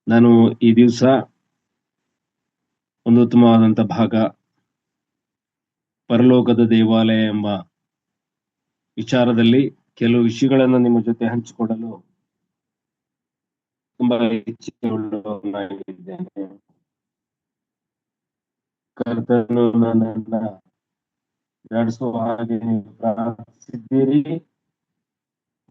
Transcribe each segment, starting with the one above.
ನಾನು ಈ ದಿವಸ ಒಂದು ಉತ್ತಮವಾದಂತ ಭಾಗ ಪರಲೋಕದ ದೇವಾಲಯ ಎಂಬ ವಿಚಾರದಲ್ಲಿ ಕೆಲವು ವಿಷಯಗಳನ್ನು ನಿಮ್ಮ ಜೊತೆ ಹಂಚಿಕೊಳ್ಳಲು ತುಂಬಾ ಇಚ್ಛೆಯುಳ್ಳವನಾಗಿದ್ದೇನೆ. ಕರ್ತನು ನನ್ನನ್ನ ನಡೆಸುವ ಹಾಗೆ ನೀವು ಪ್ರಾರ್ಥಿಸಿದ್ದೀರಿ.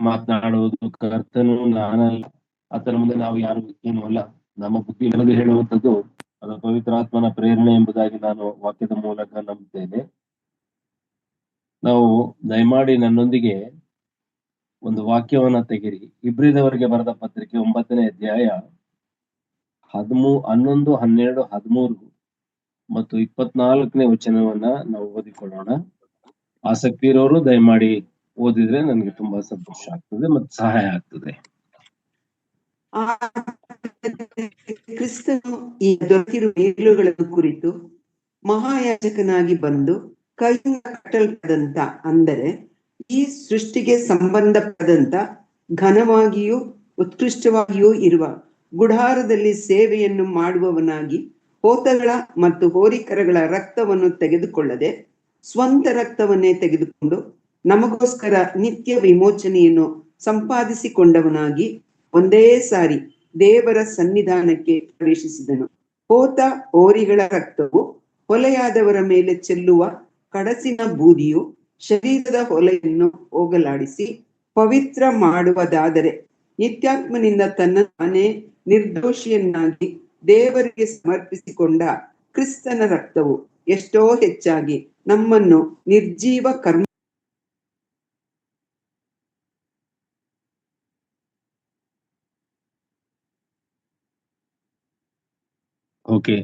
ಮಾತನಾಡುವುದು ಕರ್ತನು, ನಾನಲ್ಲ. ಆತನ ಮುಂದೆ ನಾವು ಯಾರು ಏನು ಅಲ್ಲ. ನಮ್ಮ ಬುದ್ಧಿ ನಮಗೆ ಹೇಳುವಂಥದ್ದು ಅದು ಪವಿತ್ರಾತ್ಮನ ಪ್ರೇರಣೆ ಎಂಬುದಾಗಿ ನಾನು ವಾಕ್ಯದ ಮೂಲಕ ನಂಬುತ್ತೇನೆ. ನಾವು ದಯಮಾಡಿ ನನ್ನೊಂದಿಗೆ ಒಂದು ವಾಕ್ಯವನ್ನ ತೆಗಿರಿ. ಇಬ್ರಿದವರಿಗೆ ಬರೆದ ಪತ್ರಿಕೆ 9ನೇ ಅಧ್ಯಾಯ 11, 12, 13 ಮತ್ತು 24ನೇ ವಚನವನ್ನ ನಾವು ಓದಿಕೊಳ್ಳೋಣ. ಆಸಕ್ತಿ ಇರೋರು ದಯಮಾಡಿ ಓದಿದ್ರೆ ನನಗೆ ತುಂಬಾ ಸಂತೋಷ ಆಗ್ತದೆ ಮತ್ತು ಸಹಾಯ ಆಗ್ತದೆ. ಕ್ರಿಸ್ತನು ಈ ದೊರೆತಿರುವ ಮೇಲುಗಳನ್ನು ಕುರಿತು ಮಹಾಯಾಜಕನಾಗಿ ಬಂದು ಕೈಯಿಂದ ಕಟ್ಟಲ್ಪದಂತ, ಅಂದರೆ ಈ ಸೃಷ್ಟಿಗೆ ಸಂಬಂಧಪಟ್ಟಂತ ಘನವಾಗಿಯೂ ಉತ್ಕೃಷ್ಟವಾಗಿಯೂ ಇರುವ ಗುಡಾರದಲ್ಲಿ ಸೇವೆಯನ್ನು ಮಾಡುವವನಾಗಿ ಹೋತಗಳ ಮತ್ತು ಹೋರಿಕರಗಳ ರಕ್ತವನ್ನು ತೆಗೆದುಕೊಳ್ಳದೆ ಸ್ವಂತ ರಕ್ತವನ್ನೇ ತೆಗೆದುಕೊಂಡು ನಮಗೋಸ್ಕರ ನಿತ್ಯ ವಿಮೋಚನೆಯನ್ನು ಸಂಪಾದಿಸಿಕೊಂಡವನಾಗಿ ಒಂದೇ ಸಾರಿ ದೇವರ ಸನ್ನಿಧಾನಕ್ಕೆ ಪ್ರವೇಶಿಸಿದನು. ಹೋತ ಹೋರಿಗಳ ರಕ್ತವು ಹೊಲೆಯಾದವರ ಮೇಲೆ ಚೆಲ್ಲುವ ಕಡಸಿನ ಬೂದಿಯು ಶರೀರದ ಹೊಲೆಯನ್ನು ಹೋಗಲಾಡಿಸಿ ಪವಿತ್ರ ಮಾಡುವುದಾದರೆ ನಿತ್ಯಾತ್ಮನಿಂದ ತನ್ನ ತಾನೇ ನಿರ್ದೋಷಿಯನ್ನಾಗಿ ದೇವರಿಗೆ ಸಮರ್ಪಿಸಿಕೊಂಡ ಕ್ರಿಸ್ತನ ರಕ್ತವು ಎಷ್ಟೋ ಹೆಚ್ಚಾಗಿ ನಮ್ಮನ್ನು ನಿರ್ಜೀವ ಕರ್ಮ ಓಕೆ,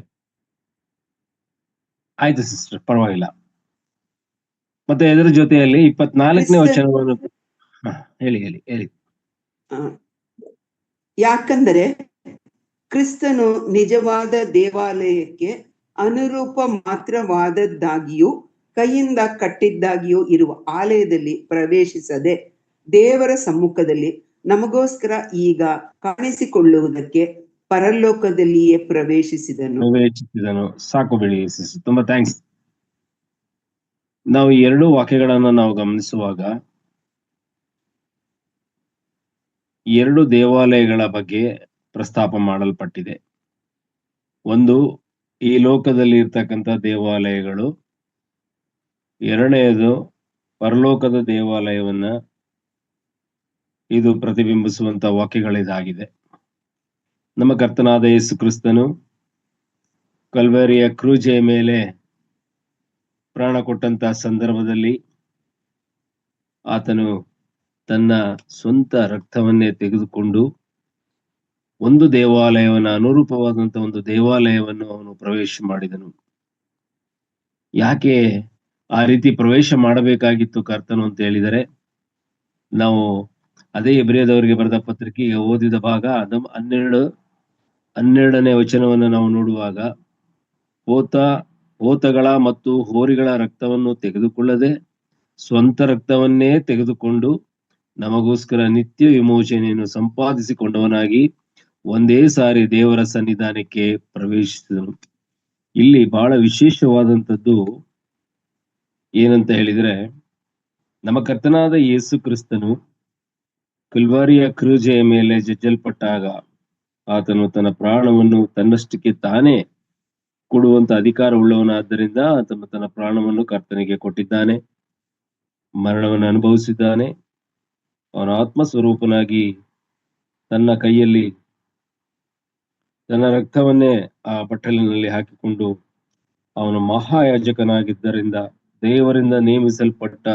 ಆಯ್ತು ಸಿಸ್ಟರ್, ಪರವಾಗಿಲ್ಲ. ಮತ್ತೆ ಇದರ ಜೊತೆಯಲ್ಲಿ 24ನೇ ವಚನವನ್ನು ಹೇಳಿ ಹೇಳಿ ಹೇಳಿ. ಯಾಕಂದರೆ ಕ್ರಿಸ್ತನು ನಿಜವಾದ ದೇವಾಲಯಕ್ಕೆ ಅನುರೂಪ ಮಾತ್ರವಾದದ್ದಾಗಿಯೂ ಕೈಯಿಂದ ಕಟ್ಟಿದ್ದಾಗಿಯೂ ಇರುವ ಆಲಯದಲ್ಲಿ ಪ್ರವೇಶಿಸದೆ ದೇವರ ಸಮ್ಮುಖದಲ್ಲಿ ನಮಗೋಸ್ಕರ ಈಗ ಕಾಣಿಸಿಕೊಳ್ಳುವುದಕ್ಕೆ ಪರಲೋಕದಲ್ಲಿಯೇ ಪ್ರವೇಶಿಸಿದನು. ಸಾಕು ಬಿಡಿ, ತುಂಬಾ ಥ್ಯಾಂಕ್ಸ್. ನಾವು ಈ ಎರಡು ವಾಕ್ಯಗಳನ್ನ ನಾವು ಗಮನಿಸುವಾಗ ಎರಡು ದೇವಾಲಯಗಳ ಬಗ್ಗೆ ಪ್ರಸ್ತಾಪ ಮಾಡಲ್ಪಟ್ಟಿದೆ. ಒಂದು ಈ ಲೋಕದಲ್ಲಿ ಇರ್ತಕ್ಕಂಥ ದೇವಾಲಯಗಳು, ಎರಡನೆಯದು ಪರಲೋಕದ ದೇವಾಲಯವನ್ನ ಇದು ಪ್ರತಿಬಿಂಬಿಸುವಂತ ವಾಕ್ಯಗಳಿದಾಗಿದೆ. ನಮ್ಮ ಕರ್ತನಾದ ಯೇಸು ಕ್ರಿಸ್ತನು ಕಲ್ವರಿಯ ಕ್ರೂಜೆಯ ಮೇಲೆ ಪ್ರಾಣ ಕೊಟ್ಟಂತ ಸಂದರ್ಭದಲ್ಲಿ ಆತನು ತನ್ನ ಸ್ವಂತ ರಕ್ತವನ್ನೇ ತೆಗೆದುಕೊಂಡು ಒಂದು ದೇವಾಲಯವನ್ನು, ಅನುರೂಪವಾದಂತ ಒಂದು ದೇವಾಲಯವನ್ನು ಅವನು ಪ್ರವೇಶ ಮಾಡಿದನು. ಯಾಕೆ ಆ ರೀತಿ ಪ್ರವೇಶ ಮಾಡಬೇಕಾಗಿತ್ತು ಕರ್ತನು ಅಂತ ಹೇಳಿದರೆ, ನಾವು ಅದೇ ಇಬ್ರಿಯದವರಿಗೆ ಬರೆದ ಪತ್ರಿಕೆಗೆ ಓದಿದ ಭಾಗ 12ನೇ ವಚನವನ್ನು ನಾವು ನೋಡುವಾಗ, ಹೋತಗಳ ಮತ್ತು ಹೋರಿಗಳ ರಕ್ತವನ್ನು ತೆಗೆದುಕೊಳ್ಳದೆ ಸ್ವಂತ ರಕ್ತವನ್ನೇ ತೆಗೆದುಕೊಂಡು ನಮಗೋಸ್ಕರ ನಿತ್ಯ ವಿಮೋಚನೆಯನ್ನು ಸಂಪಾದಿಸಿಕೊಂಡವನಾಗಿ ಒಂದೇ ಸಾರಿ ದೇವರ ಸನ್ನಿಧಾನಕ್ಕೆ ಪ್ರವೇಶಿಸಿದನು. ಇಲ್ಲಿ ಬಹಳ ವಿಶೇಷವಾದಂಥದ್ದು ಏನಂತ ಹೇಳಿದ್ರೆ, ನಮ್ಮ ಕರ್ತನಾದ ಯೇಸು ಕ್ರಿಸ್ತನು ಕಲ್ವಾರಿಯ ಕ್ರೂಜೆಯ ಮೇಲೆ ಜಜ್ಜಲ್ಪಟ್ಟಾಗ ಆತನು ತನ್ನ ಪ್ರಾಣವನ್ನು ತನ್ನಷ್ಟಕ್ಕೆ ತಾನೇ ಕೊಡುವಂತ ಅಧಿಕಾರ ಉಳ್ಳವನಾದ್ದರಿಂದ ಆತನು ತನ್ನ ಪ್ರಾಣವನ್ನು ಕರ್ತನಿಗೆ ಕೊಟ್ಟಿದ್ದಾನೆ, ಮರಣವನ್ನು ಅನುಭವಿಸಿದ್ದಾನೆ. ಅವನ ಆತ್ಮಸ್ವರೂಪನಾಗಿ ತನ್ನ ಕೈಯಲ್ಲಿ ತನ್ನ ರಕ್ತವನ್ನೇ ಆ ಬಟ್ಟಲಿನಲ್ಲಿ ಹಾಕಿಕೊಂಡು ಅವನು ಮಹಾಯಾಜಕನಾಗಿದ್ದರಿಂದ, ದೇವರಿಂದ ನೇಮಿಸಲ್ಪಟ್ಟ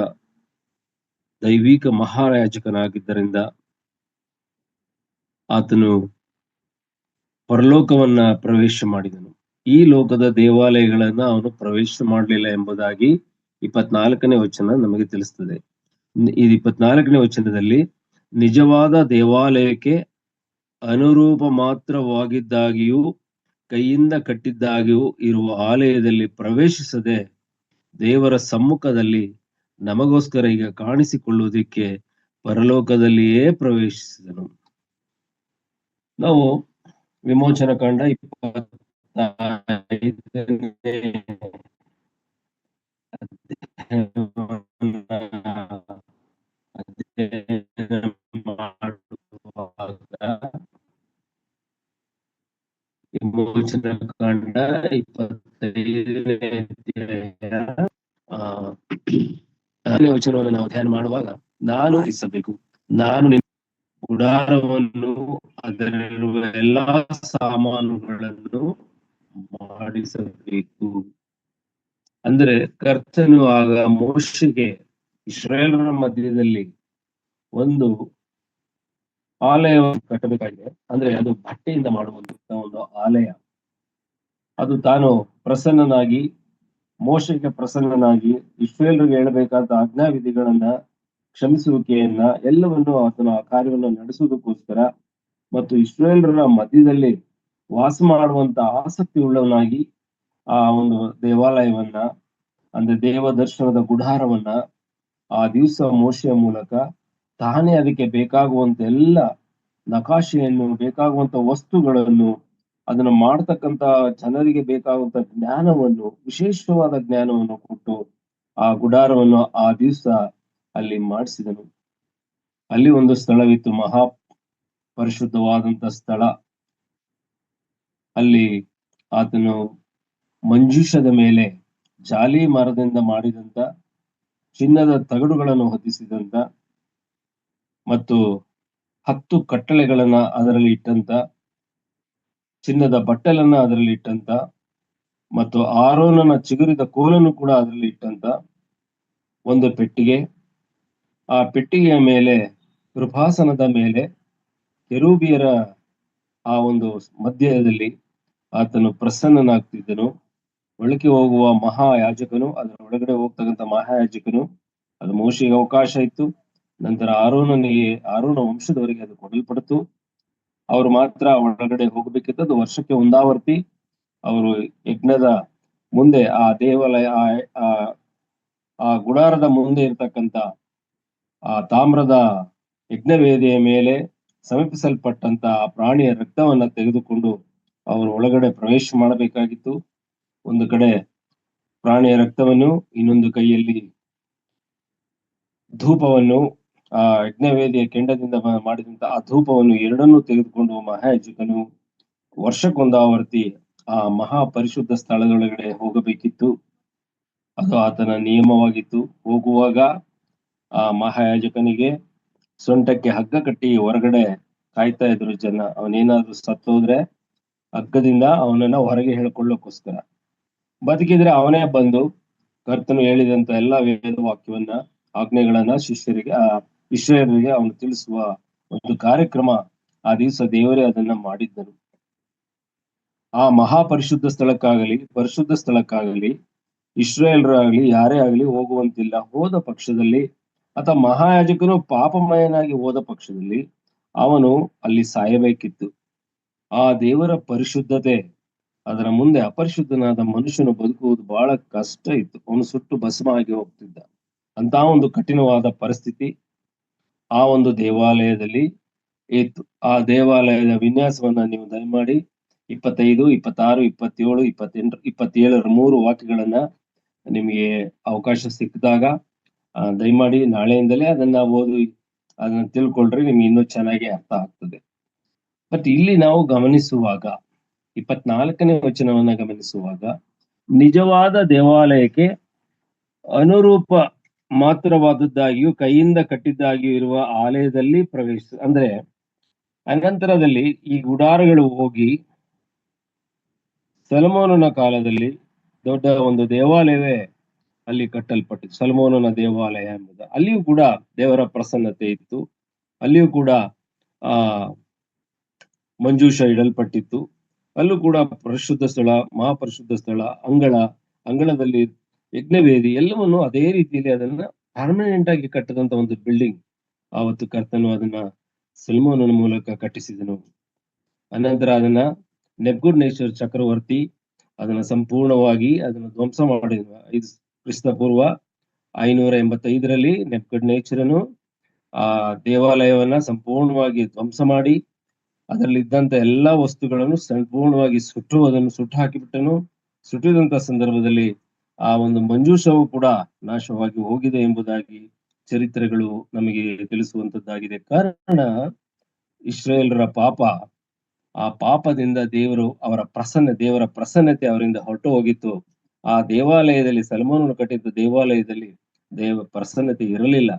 ದೈವಿಕ ಮಹಾಯಾಜಕನಾಗಿದ್ದರಿಂದ ಆತನು ಪರಲೋಕವನ್ನ ಪ್ರವೇಶ ಮಾಡಿದನು. ಈ ಲೋಕದ ದೇವಾಲಯಗಳನ್ನ ಅವನು ಪ್ರವೇಶ ಮಾಡಲಿಲ್ಲ ಎಂಬುದಾಗಿ 24ನೇ ವಚನ ನಮಗೆ ತಿಳಿಸ್ತದೆ. ಈ 24ನೇ ವಚನದಲ್ಲಿ ನಿಜವಾದ ದೇವಾಲಯಕ್ಕೆ ಅನುರೂಪ ಮಾತ್ರವಾಗಿದ್ದಾಗಿಯೂ ಕೈಯಿಂದ ಕಟ್ಟಿದ್ದಾಗಿಯೂ ಇರುವ ಆಲಯದಲ್ಲಿ ಪ್ರವೇಶಿಸದೆ ದೇವರ ಸಮ್ಮುಖದಲ್ಲಿ ನಮಗೋಸ್ಕರ ಈಗ ಕಾಣಿಸಿಕೊಳ್ಳುವುದಕ್ಕೆ ಪರಲೋಕದಲ್ಲಿಯೇ ಪ್ರವೇಶಿಸಿದನು. ನಾವು ವಿಮೋಚನ ಕಂಡ 25ನೇ ಅಧ್ಯಯನ ಮಾಡುವಾಗ ವಿಮೋಚನ ಕಂಡ 25ನೇ ಅಧ್ಯಾಯ ವಚನವನ್ನು ನಾವು ಧ್ಯಾನ ಮಾಡುವಾಗ, ನಾನು ಇಸಬೇಕು, ನಾನು ನಿನ್ನ ಗುಡಾರವನ್ನು ಅದರಲ್ಲಿರುವ ಎಲ್ಲಾ ಸಾಮಾನುಗಳನ್ನು ಮಾಡಿಸಬೇಕು. ಅಂದ್ರೆ ಕರ್ತನು ಆಗ ಮೋಶೆಗೆ ಇಸ್ರಾಯೇಲರ ಮಧ್ಯದಲ್ಲಿ ಒಂದು ಆಲಯವನ್ನು ಕಟ್ಟಬೇಕಾಗಿದೆ. ಅಂದ್ರೆ ಅದು ಬಟ್ಟೆಯಿಂದ ಮಾಡುವಂತ ಒಂದು ಆಲಯ. ಅದು ತಾನು ಪ್ರಸನ್ನನಾಗಿ, ಮೋಶೆಗೆ ಪ್ರಸನ್ನನಾಗಿ ಇಸ್ರಾಯೇಲರಿಗೆ ಹೇಳಬೇಕಾದ ಆಜ್ಞಾವಿಧಿಗಳನ್ನ, ಕ್ಷಮಿಸುವಿಕೆಯನ್ನ ಎಲ್ಲವನ್ನು ಆತನ ಆ ಕಾರ್ಯವನ್ನು ನಡೆಸುವುದಕ್ಕೋಸ್ಕರ ಮತ್ತು ಇಸ್ರಾಯೇಲರ ಮಧ್ಯದಲ್ಲಿ ವಾಸ ಮಾಡುವಂತ ಆಸಕ್ತಿ ಉಳ್ಳವನಾಗಿ ಆ ಒಂದು ದೇವಾಲಯವನ್ನ, ಅಂದ್ರೆ ದೇವ ದರ್ಶನದ ಗುಡಾರವನ್ನ ಆ ದಿವಸ ಮೋಶೆಯ ಮೂಲಕ ತಾನೇ ಅದಕ್ಕೆ ಬೇಕಾಗುವಂತ ಎಲ್ಲ ನಕಾಶೆಯನ್ನು, ಬೇಕಾಗುವಂತ ವಸ್ತುಗಳನ್ನು, ಅದನ್ನು ಮಾಡ್ತಕ್ಕಂತ ಜನರಿಗೆ ಬೇಕಾಗುವಂತ ಜ್ಞಾನವನ್ನು, ವಿಶೇಷವಾದ ಜ್ಞಾನವನ್ನು ಕೊಟ್ಟು ಆ ಗುಡಾರವನ್ನು ಆ ದಿವಸ ಅಲ್ಲಿ ಮಾಡಿಸಿದನು. ಅಲ್ಲಿ ಒಂದು ಸ್ಥಳವಿತ್ತು, ಮಹಾ ಪರಿಶುದ್ಧವಾದಂತ ಸ್ಥಳ. ಅಲ್ಲಿ ಆತನು ಮಂಜೂಷದ ಮೇಲೆ ಜಾಲಿ ಮರದಿಂದ ಮಾಡಿದಂತ ಚಿನ್ನದ ತಗಡುಗಳನ್ನು ಹೊದಿಸಿದಂತ ಮತ್ತು 10 ಕಟ್ಟಳೆಗಳನ್ನ ಅದರಲ್ಲಿ ಇಟ್ಟಂತ, ಚಿನ್ನದ ಬಟ್ಟಲನ್ನ ಅದರಲ್ಲಿ ಇಟ್ಟಂತ ಮತ್ತು ಆರೋನನ ಚಿಗುರಿದ ಕೋಲನ್ನು ಕೂಡ ಅದರಲ್ಲಿ ಇಟ್ಟಂತ ಒಂದು ಪೆಟ್ಟಿಗೆ. ಆ ಪೆಟ್ಟಿಗೆಯ ಮೇಲೆ, ಕೃಪಾಸನದ ಮೇಲೆ ಕೆರೂಬಿಯರ ಆ ಒಂದು ಮಧ್ಯದಲ್ಲಿ ಆತನು ಪ್ರಸನ್ನನಾಗ್ತಿದ್ದನು. ಒಳಗೆ ಹೋಗುವ ಮಹಾಯಾಜಕನು, ಅದರ ಒಳಗಡೆ ಹೋಗ್ತಕ್ಕಂಥ ಮಹಾಯಾಜಕನು, ಅದು ಮೋಶೆಗೆ ಅವಕಾಶ ಇತ್ತು. ನಂತರ ಆರೋನ ವಂಶದವರಿಗೆ ಅದು ಕೊಡಲ್ಪಡ್ತು. ಅವರು ಮಾತ್ರ ಒಳಗಡೆ ಹೋಗಬೇಕಿತ್ತು. ವರ್ಷಕ್ಕೆ ಒಂದಾವರ್ತಿ ಅವರು ಯಜ್ಞದ ಮುಂದೆ, ಆ ದೇವಾಲಯ, ಆ ಗುಡಾರದ ಮುಂದೆ ಇರ್ತಕ್ಕಂಥ ಆ ತಾಮ್ರದ ಯಜ್ಞವೇದಿಯ ಮೇಲೆ ಸಮೀಪಿಸಲ್ಪಟ್ಟಂತ ಆ ಪ್ರಾಣಿಯ ರಕ್ತವನ್ನ ತೆಗೆದುಕೊಂಡು ಅವರು ಒಳಗಡೆ ಪ್ರವೇಶ ಮಾಡಬೇಕಾಗಿತ್ತು. ಒಂದು ಕಡೆ ಪ್ರಾಣಿಯ ರಕ್ತವನ್ನು, ಇನ್ನೊಂದು ಕೈಯಲ್ಲಿ ಧೂಪವನ್ನು, ಆ ಯಜ್ಞವೇದಿಯ ಕೆಂಡದಿಂದ ಮಾಡಿದಂತ ಆ ಧೂಪವನ್ನು ಎರಡನ್ನೂ ತೆಗೆದುಕೊಂಡು ಮಹಾಯಾಜಕನು ವರ್ಷಕ್ಕೊಂದಾವರ್ತಿ ಆ ಮಹಾಪರಿಶುದ್ಧ ಸ್ಥಳದೊಳಗಡೆ ಹೋಗಬೇಕಿತ್ತು. ಅದು ಆತನ ನಿಯಮವಾಗಿತ್ತು. ಹೋಗುವಾಗ ಆ ಮಹಾಯಾಜಕನಿಗೆ ಸೊಂಟಕ್ಕೆ ಹಗ್ಗ ಕಟ್ಟಿ ಹೊರಗಡೆ ಕಾಯ್ತಾ ಇದ್ರು ಜನ. ಅವನೇನಾದ್ರೂ ಸತ್ತೋದ್ರೆ ಹಗ್ಗದಿಂದ ಅವನನ್ನ ಹೊರಗೆ ಹೇಳ್ಕೊಳ್ಳೋಕ್ಕೋಸ್ಕರ. ಬದುಕಿದ್ರೆ ಅವನೇ ಬಂದು ಕರ್ತನು ಹೇಳಿದಂತ ಎಲ್ಲ ವೇದ ವಾಕ್ಯವನ್ನ, ಆಜ್ಞೆಗಳನ್ನ ಶಿಷ್ಯರಿಗೆ, ಇಸ್ರಾಯೇಲರಿಗೆ ಅವನು ತಿಳಿಸುವ ಒಂದು ಕಾರ್ಯಕ್ರಮ ಆ ದಿವಸ ದೇವರೇ ಅದನ್ನ ಮಾಡಿದ್ದರು. ಆ ಮಹಾಪರಿಶುದ್ಧ ಸ್ಥಳಕ್ಕಾಗಲಿ, ಪರಿಶುದ್ಧ ಸ್ಥಳಕ್ಕಾಗಲಿ ಇಸ್ರಾಯೇಲರಾಗಲಿ ಯಾರೇ ಆಗಲಿ ಹೋಗುವಂತಿಲ್ಲ. ಹೋದ ಪಕ್ಷದಲ್ಲಿ, ಅಥವಾ ಮಹಾಯಾಜಕನು ಪಾಪಮಯನಾಗಿ ಹೋದ ಪಕ್ಷದಲ್ಲಿ ಅವನು ಅಲ್ಲಿ ಸಾಯಬೇಕಿತ್ತು. ಆ ದೇವರ ಪರಿಶುದ್ಧತೆ, ಅದರ ಮುಂದೆ ಅಪರಿಶುದ್ಧನಾದ ಮನುಷ್ಯನು ಬದುಕುವುದು ಬಹಳ ಕಷ್ಟ ಇತ್ತು. ಅವನು ಸುಟ್ಟು ಭಸ್ಮ ಆಗಿ ಹೋಗ್ತಿದ್ದ. ಅಂತ ಒಂದು ಕಠಿಣವಾದ ಪರಿಸ್ಥಿತಿ ಆ ಒಂದು ದೇವಾಲಯದಲ್ಲಿ ಇತ್ತು. ಆ ದೇವಾಲಯದ ವಿನ್ಯಾಸವನ್ನ ನೀವು ದಯಮಾಡಿ 25, 26, 27, 28, 27 3 ವಾಕ್ಯಗಳನ್ನ ನಿಮಗೆ ಅವಕಾಶ ಸಿಕ್ಕಿದಾಗ ದಯಮಾಡಿ ನಾಳೆಯಿಂದಲೇ ಅದನ್ನ ಓದಿ ಅದನ್ನ ತಿಳ್ಕೊಳ್ರಿ, ನಿಮ್ಗೆ ಇನ್ನೂ ಚೆನ್ನಾಗಿ ಅರ್ಥ ಆಗ್ತದೆ. ಬಟ್ ಇಲ್ಲಿ ನಾವು ಗಮನಿಸುವಾಗ, 24ನೇ ವಚನವನ್ನ ಗಮನಿಸುವಾಗ, ನಿಜವಾದ ದೇವಾಲಯಕ್ಕೆ ಅನುರೂಪ ಮಾತ್ರವಾದದ್ದಾಗಿಯೂ ಕೈಯಿಂದ ಕಟ್ಟಿದ್ದಾಗಿಯೂ ಇರುವ ಆಲಯದಲ್ಲಿ ಅಂದ್ರೆ ಅನಂತರದಲ್ಲಿ ಈ ಗುಡಾರಗಳು ಹೋಗಿ ಸೊಲೊಮೋನನ ಕಾಲದಲ್ಲಿ ದೊಡ್ಡ ಒಂದು ದೇವಾಲಯವೇ ಅಲ್ಲಿ ಕಟ್ಟಲ್ಪಟ್ಟಿತ್ತು, ಸೊಲೊಮೋನನ ದೇವಾಲಯ ಎಂಬುದು. ಅಲ್ಲಿಯೂ ಕೂಡ ದೇವರ ಪ್ರಸನ್ನತೆ ಇತ್ತು. ಅಲ್ಲಿಯೂ ಕೂಡ ಮಂಜೂಷ ಇಡಲ್ಪಟ್ಟಿತ್ತು. ಅಲ್ಲೂ ಕೂಡ ಪರಿಶುದ್ಧ ಸ್ಥಳ, ಮಹಾಪರಿಶುದ್ಧ ಸ್ಥಳ, ಅಂಗಳದಲ್ಲಿ ಯಜ್ಞವೇದಿ, ಎಲ್ಲವನ್ನು ಅದೇ ರೀತಿಯಲ್ಲಿ ಅದನ್ನ ಪರ್ಮನೆಂಟ್ ಆಗಿ ಕಟ್ಟದಂತ ಒಂದು ಬಿಲ್ಡಿಂಗ್ ಆವತ್ತು ಕರ್ತನು ಅದನ್ನ ಸೊಲೊಮೋನನ ಮೂಲಕ ಕಟ್ಟಿಸಿದನು. ಅನಂತರ ಅದನ್ನ ನೆಬೂಕದ್ನೆಚ್ಚರ್ ಚಕ್ರವರ್ತಿ ಅದನ್ನ ಸಂಪೂರ್ಣವಾಗಿ ಅದನ್ನ ಧ್ವಂಸ ಮಾಡಿದ. ಕ್ರಿಸ್ತಪೂರ್ವ 585ರಲ್ಲಿ ನೆಬೂಕದ್ನೆಚ್ಚರನು ಆ ದೇವಾಲಯವನ್ನ ಸಂಪೂರ್ಣವಾಗಿ ಧ್ವಂಸ ಮಾಡಿ ಅದರಲ್ಲಿ ಇದ್ದಂತ ಎಲ್ಲಾ ವಸ್ತುಗಳನ್ನು ಸಂಪೂರ್ಣವಾಗಿ ಅದನ್ನು ಸುಟ್ಟು ಹಾಕಿಬಿಟ್ಟನು. ಸುಟ್ಟಿದಂತ ಸಂದರ್ಭದಲ್ಲಿ ಆ ಒಂದು ಮಂಜೂಷವು ಕೂಡ ನಾಶವಾಗಿ ಹೋಗಿದೆ ಎಂಬುದಾಗಿ ಚರಿತ್ರೆಗಳು ನಮಗೆ ತಿಳಿಸುವಂತದ್ದಾಗಿದೆ. ಕಾರಣ ಇಸ್ರಾಯೇಲರ ಪಾಪ, ಆ ಪಾಪದಿಂದ ದೇವರ ಪ್ರಸನ್ನತೆ ಅವರಿಂದ ಹೊರಟು ಹೋಗಿತ್ತು. ಆ ದೇವಾಲಯದಲ್ಲಿ, ಸಲ್ಮಾನನು ಕಟ್ಟಿದ್ದ ದೇವಾಲಯದಲ್ಲಿ ಪ್ರಸನ್ನತೆ ಇರಲಿಲ್ಲ.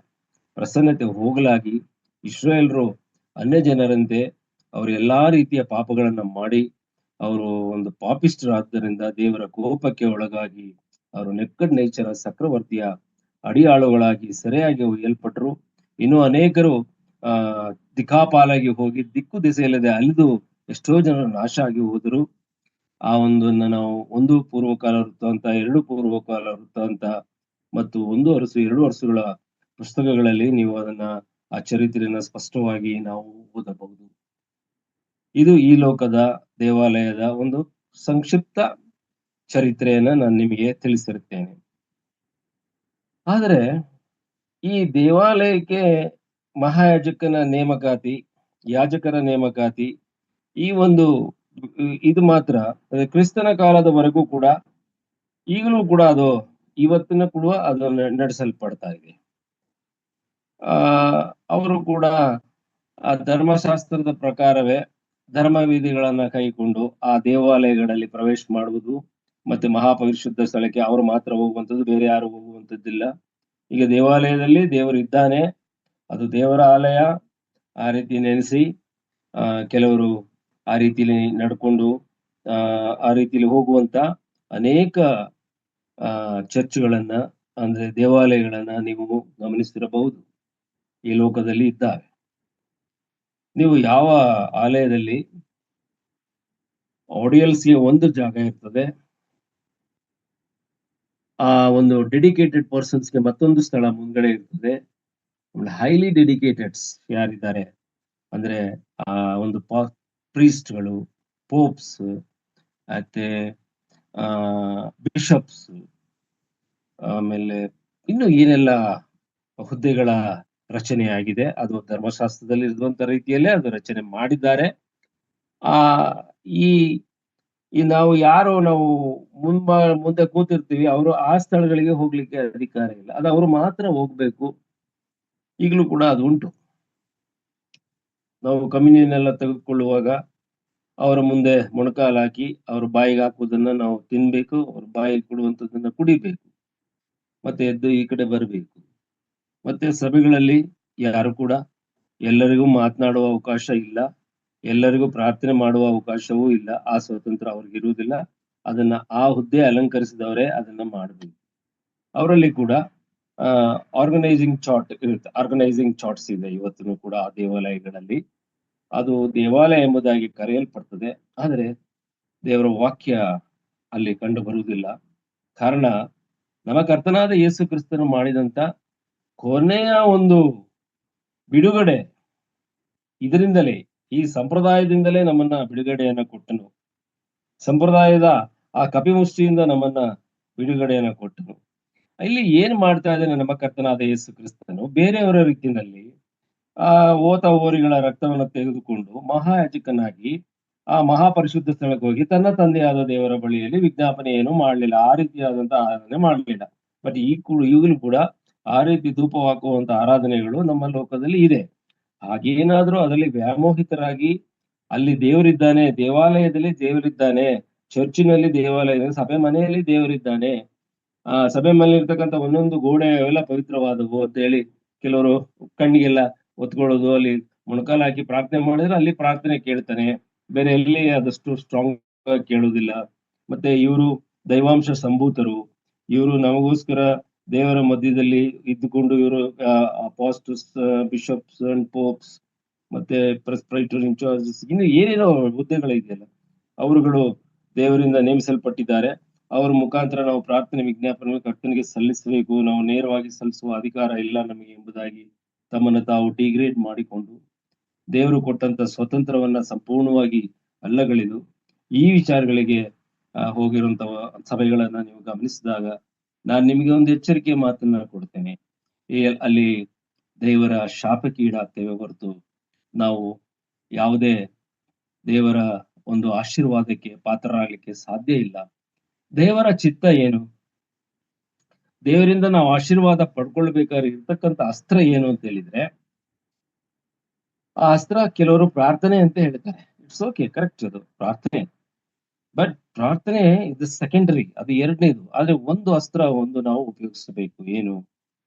ಪ್ರಸನ್ನತೆ ಹೋಗಲಾಗಿ ಇಸ್ರಾಯೇಲರು ಅನ್ಯ ಜನರಂತೆ ಅವರು ಎಲ್ಲಾ ರೀತಿಯ ಪಾಪಗಳನ್ನ ಮಾಡಿ ಅವರು ಒಂದು ಪಾಪಿಷ್ಠರಾದ್ದರಿಂದ ದೇವರ ಕೋಪಕ್ಕೆ ಒಳಗಾಗಿ ಅವರು ನೆಕ್ಕಡ್ ನೇಚರ ಚಕ್ರವರ್ತಿಯ ಅಡಿಯಾಳುಗಳಾಗಿ ಸೆರೆಯಾಗಿ ಒಯ್ಯಲ್ಪಟ್ರು. ಇನ್ನು ಅನೇಕರು ದಿಕ್ಕಾಪಾಲಾಗಿ ಹೋಗಿ ದಿಕ್ಕು ದಿಸೆಯಿಲ್ಲದೆ ಅಲಿದು ಎಷ್ಟೋ ಜನರು ನಾಶ ಆಗಿ ಹೋದರು. ಆ ಒಂದನ್ನ ನಾವು 1 ಪೂರ್ವಕಾಲ ವೃತ್ತಾಂತ, 2 ಪೂರ್ವಕಾಲ ವೃತ್ತಾಂತ ಮತ್ತು 1 ವರ್ಷ 2 ವರ್ಷಗಳ ಪುಸ್ತಕಗಳಲ್ಲಿ ನೀವು ಅದನ್ನ ಆ ಚರಿತ್ರೆಯನ್ನ ಸ್ಪಷ್ಟವಾಗಿ ನಾವು ಓದಬಹುದು. ಇದು ಈ ಲೋಕದ ದೇವಾಲಯದ ಒಂದು ಸಂಕ್ಷಿಪ್ತ ಚರಿತ್ರೆಯನ್ನ ನಾನು ನಿಮಗೆ ತಿಳಿಸಿರುತ್ತೇನೆ. ಆದರೆ ಈ ದೇವಾಲಯಕ್ಕೆ ಮಹಾಯಾಜಕನ ನೇಮಕಾತಿ, ಯಾಜಕರ ನೇಮಕಾತಿ, ಈ ಒಂದು ಇದು ಮಾತ್ರ ಕ್ರಿಸ್ತನ ಕಾಲದವರೆಗೂ ಕೂಡ, ಈಗಲೂ ಕೂಡ ಅದು ಇವತ್ತಿನ ಕೂಡ ಅದು ನಡೆಸಲ್ಪಡ್ತಾ ಇದೆ. ಅವರು ಕೂಡ ಆ ಧರ್ಮಶಾಸ್ತ್ರದ ಪ್ರಕಾರವೇ ಧರ್ಮವಿಧಿಗಳನ್ನ ಕೈಕೊಂಡು ಆ ದೇವಾಲಯಗಳಲ್ಲಿ ಪ್ರವೇಶ ಮಾಡುವುದು, ಮತ್ತೆ ಮಹಾಪರಿಶುದ್ಧ ಸ್ಥಳಕ್ಕೆ ಅವರು ಮಾತ್ರ ಹೋಗುವಂಥದ್ದು, ಬೇರೆ ಯಾರು ಹೋಗುವಂಥದ್ದಿಲ್ಲ. ಈಗ ದೇವಾಲಯದಲ್ಲಿ ದೇವರು ಇದ್ದಾನೆ, ಅದು ದೇವರ ಆಲಯ, ಆ ರೀತಿ ನೆನೆಸಿ ಕೆಲವರು ಆ ರೀತಿಲಿ ನಡ್ಕೊಂಡು ಆ ರೀತಿಲಿ ಹೋಗುವಂತ ಅನೇಕ ಚರ್ಚ್ಗಳನ್ನ, ಅಂದ್ರೆ ದೇವಾಲಯಗಳನ್ನ ನೀವು ಗಮನಿಸ್ತಿರಬಹುದು, ಈ ಲೋಕದಲ್ಲಿ ಇದ್ದಾವೆ. ನೀವು ಯಾವ ಆಲಯದಲ್ಲಿ ಆಡಿಯಲ್ಸ್ಗೆ ಒಂದು ಜಾಗ ಇರ್ತದೆ, ಆ ಒಂದು ಡೆಡಿಕೇಟೆಡ್ ಪರ್ಸನ್ಸ್ಗೆ ಮತ್ತೊಂದು ಸ್ಥಳ ಮುಂದ್ಗಡೆ ಇರ್ತದೆ. ಹೈಲಿ ಡೆಡಿಕೇಟೆಡ್ಸ್ ಯಾರಿದ್ದಾರೆ ಅಂದ್ರೆ ಆ ಒಂದು ಪ್ರೀಸ್ಟ್ಗಳು, ಪೋಪ್ಸ್, ಮತ್ತೆ ಬಿಷಪ್ಸ್, ಆಮೇಲೆ ಇನ್ನು ಏನೆಲ್ಲ ಹುದ್ದೆಗಳ ರಚನೆ ಆಗಿದೆ, ಅದು ಧರ್ಮಶಾಸ್ತ್ರದಲ್ಲಿ ಇರುವಂತ ರೀತಿಯಲ್ಲೇ ಅದು ರಚನೆ ಮಾಡಿದ್ದಾರೆ. ಈ ನಾವು ಮುಂದೆ ಕೂತಿರ್ತೀವಿ, ಅವರು ಆ ಸ್ಥಳಗಳಿಗೆ ಹೋಗ್ಲಿಕ್ಕೆ ಅಧಿಕಾರ ಇಲ್ಲ, ಅದು ಅವರು ಮಾತ್ರ ಹೋಗ್ಬೇಕು. ಈಗಲೂ ಕೂಡ ಅದು ಉಂಟು. ನಾವು ಕಮ್ಯುನಿಯನ್ ಎಲ್ಲ ತೆಗೆದುಕೊಳ್ಳುವಾಗ ಅವರ ಮುಂದೆ ಮೊಣಕಾಲು ಹಾಕಿ ಅವರು ಬಾಯಿಗೆ ಹಾಕುವುದನ್ನ ನಾವು ತಿನ್ಬೇಕು, ಅವ್ರ ಬಾಯಿಗೆ ಕೊಡುವಂಥದ್ದನ್ನ ಕುಡಿಬೇಕು, ಮತ್ತೆ ಎದ್ದು ಈ ಕಡೆ ಬರಬೇಕು. ಮತ್ತೆ ಸಭೆಗಳಲ್ಲಿ ಯಾರು ಕೂಡ ಎಲ್ಲರಿಗೂ ಮಾತನಾಡುವ ಅವಕಾಶ ಇಲ್ಲ, ಎಲ್ಲರಿಗೂ ಪ್ರಾರ್ಥನೆ ಮಾಡುವ ಅವಕಾಶವೂ ಇಲ್ಲ. ಆ ಸ್ವಾತಂತ್ರ್ಯ ಅವ್ರಿಗಿರುವುದಿಲ್ಲ. ಅದನ್ನ ಆ ಹುದ್ದೆ ಅಲಂಕರಿಸಿದವರೇ ಅದನ್ನ ಮಾಡಬೇಕು. ಅವರಲ್ಲಿ ಕೂಡ ಆರ್ಗನೈಸಿಂಗ್ ಚಾರ್ಟ್ಸ್ ಇದೆ ಇವತ್ತಿನೂ ಕೂಡ ಆ ದೇವಾಲಯಗಳಲ್ಲಿ. ಅದು ದೇವಾಲಯ ಎಂಬುದಾಗಿ ಕರೆಯಲ್ಪಡ್ತದೆ, ಆದರೆ ದೇವರ ವಾಕ್ಯ ಅಲ್ಲಿ ಕಂಡು ಬರುವುದಿಲ್ಲ. ಕಾರಣ ನಮ್ಮ ಕರ್ತನಾದ ಯೇಸು ಕ್ರಿಸ್ತನು ಮಾಡಿದಂತ ಕೊನೆಯ ಒಂದು ಬಿಡುಗಡೆ ಇದರಿಂದಲೇ, ಈ ಸಂಪ್ರದಾಯದಿಂದಲೇ ನಮ್ಮನ್ನ ಬಿಡುಗಡೆಯನ್ನ ಕೊಟ್ಟನು. ಸಂಪ್ರದಾಯದ ಆ ಕಪಿಮುಷ್ಟಿಯಿಂದ ನಮ್ಮನ್ನ ಬಿಡುಗಡೆಯನ್ನ ಕೊಟ್ಟನು. ಇಲ್ಲಿ ಏನ್ ಮಾಡ್ತಾ ಇದ್ದಾನೆ ನಮ್ಮ ಕರ್ತನಾದ ಯೇಸು ಕ್ರಿಸ್ತನು? ಬೇರೆಯವರ ರೀತಿಯಲ್ಲಿ ಓತ ಓರಿಗಳ ರಕ್ತವನ್ನು ತೆಗೆದುಕೊಂಡು ಮಹಾಯಾಜಕನಾಗಿ ಆ ಮಹಾಪರಿಶುದ್ಧ ಸ್ಥಳಕ್ಕೆ ಹೋಗಿ ತನ್ನ ತಂದೆಯಾದ ದೇವರ ಬಳಿಯಲ್ಲಿ ವಿಜ್ಞಾಪನೆ ಏನು ಮಾಡಲಿಲ್ಲ, ಆ ರೀತಿಯಾದಂತಹ ಆರಾಧನೆ ಮಾಡಲಿಲ್ಲ. ಬಟ್ ಈಗಲೂ ಕೂಡ ಆ ರೀತಿ ಧೂಪ ಹಾಕುವಂತ ಆರಾಧನೆಗಳು ನಮ್ಮ ಲೋಕದಲ್ಲಿ ಇದೆ. ಹಾಗೇನಾದ್ರೂ ಅದರಲ್ಲಿ ವ್ಯಾಮೋಹಿತರಾಗಿ ಅಲ್ಲಿ ದೇವರಿದ್ದಾನೆ, ದೇವಾಲಯದಲ್ಲಿ ದೇವರಿದ್ದಾನೆ, ಚರ್ಚಿನಲ್ಲಿ ದೇವಾಲಯದಲ್ಲಿ, ಸಭೆ ಮನೆಯಲ್ಲಿ ದೇವರಿದ್ದಾನೆ, ಸಭೆ ಮನೆಯಲ್ಲಿ ಇರ್ತಕ್ಕಂಥ ಒಂದೊಂದು ಗೋಡೆ ಅವೆಲ್ಲ ಪವಿತ್ರವಾದವು ಅಂತ ಹೇಳಿ ಕೆಲವರು ಕಣ್ಣಿಗೆಲ್ಲ ಒತ್ಕೊಳ್ಳೋದು, ಅಲ್ಲಿ ಮೊಣಕಾಲು ಹಾಕಿ ಪ್ರಾರ್ಥನೆ ಮಾಡಿದ್ರೆ ಅಲ್ಲಿ ಪ್ರಾರ್ಥನೆ ಕೇಳ್ತಾನೆ, ಬೇರೆ ಎಲ್ಲಿ ಆದಷ್ಟು ಸ್ಟ್ರಾಂಗ್ ಆಗಿ ಕೇಳುವುದಿಲ್ಲ. ಮತ್ತೆ ಇವರು ದೈವಾಂಶ ಸಂಭೂತರು, ಇವರು ನಮಗೋಸ್ಕರ ದೇವರ ಮಧ್ಯದಲ್ಲಿ ಇದ್ದುಕೊಂಡು ಇವರು ಅಪಾಸ್ಟಲ್ಸ್, ಬಿಷಪ್ಸ್ ಅಂಡ್ ಪೋಪ್ಸ್, ಮತ್ತೆ ಪ್ರೆಸ್ಬೈಟರ್ ಇನ್ಚಾರ್ಜಸ್, ಇನ್ನು ಏನೇನೋ ಹುದ್ದೆಗಳಿದೆಯಲ್ಲ, ಅವರುಗಳು ದೇವರಿಂದ ನೇಮಿಸಲ್ಪಟ್ಟಿದ್ದಾರೆ. ಅವರ ಮುಖಾಂತರ ನಾವು ಪ್ರಾರ್ಥನೆ ವಿಜ್ಞಾಪನೆ ಕರ್ತನಿಗೆ ಸಲ್ಲಿಸಬೇಕು, ನಾವು ನೇರವಾಗಿ ಸಲ್ಲಿಸುವ ಅಧಿಕಾರ ಇಲ್ಲ ನಮಗೆ ಎಂಬುದಾಗಿ ತಮ್ಮನ್ನು ತಾವು ಡಿಗ್ರೇಡ್ ಮಾಡಿಕೊಂಡು ದೇವರು ಕೊಟ್ಟಂತ ಸ್ವತಂತ್ರವನ್ನ ಸಂಪೂರ್ಣವಾಗಿ ಅಲ್ಲಗಳೆದು ಈ ವಿಚಾರಗಳಿಗೆ ಹೋಗಿರುವಂತ ಸಭೆಗಳನ್ನ ನೀವು ಗಮನಿಸಿದಾಗ ನಾನು ನಿಮಗೆ ಒಂದು ಎಚ್ಚರಿಕೆ ಮಾತನ್ನ ಕೊಡ್ತೇನೆ. ಅಲ್ಲಿ ದೇವರ ಶಾಪಕ್ಕೆ ಈಡಾಗ್ತೇವೆ ಹೊರತು ನಾವು ಯಾವುದೇ ದೇವರ ಒಂದು ಆಶೀರ್ವಾದಕ್ಕೆ ಪಾತ್ರರಾಗಲಿಕ್ಕೆ ಸಾಧ್ಯ ಇಲ್ಲ. ದೇವರ ಚಿತ್ತ ಏನು? ದೇವರಿಂದ ನಾವು ಆಶೀರ್ವಾದ ಪಡ್ಕೊಳ್ಬೇಕಾದ್ರೆ ಇರ್ತಕ್ಕಂಥ ಅಸ್ತ್ರ ಏನು ಅಂತ ಹೇಳಿದ್ರೆ, ಆ ಅಸ್ತ್ರ ಕೆಲವರು ಪ್ರಾರ್ಥನೆ ಅಂತ ಹೇಳ್ತಾರೆ. ಇಟ್ಸ್ ಓಕೆ, ಕರೆಕ್ಟ್, ಅದು ಪ್ರಾರ್ಥನೆ. ಬಟ್ ಪ್ರಾರ್ಥನೆ ಇದು ಸೆಕೆಂಡರಿ, ಅದು ಎರಡನೇದು. ಆದ್ರೆ ಒಂದು ಅಸ್ತ್ರ ನಾವು ಉಪಯೋಗಿಸಬೇಕು. ಏನು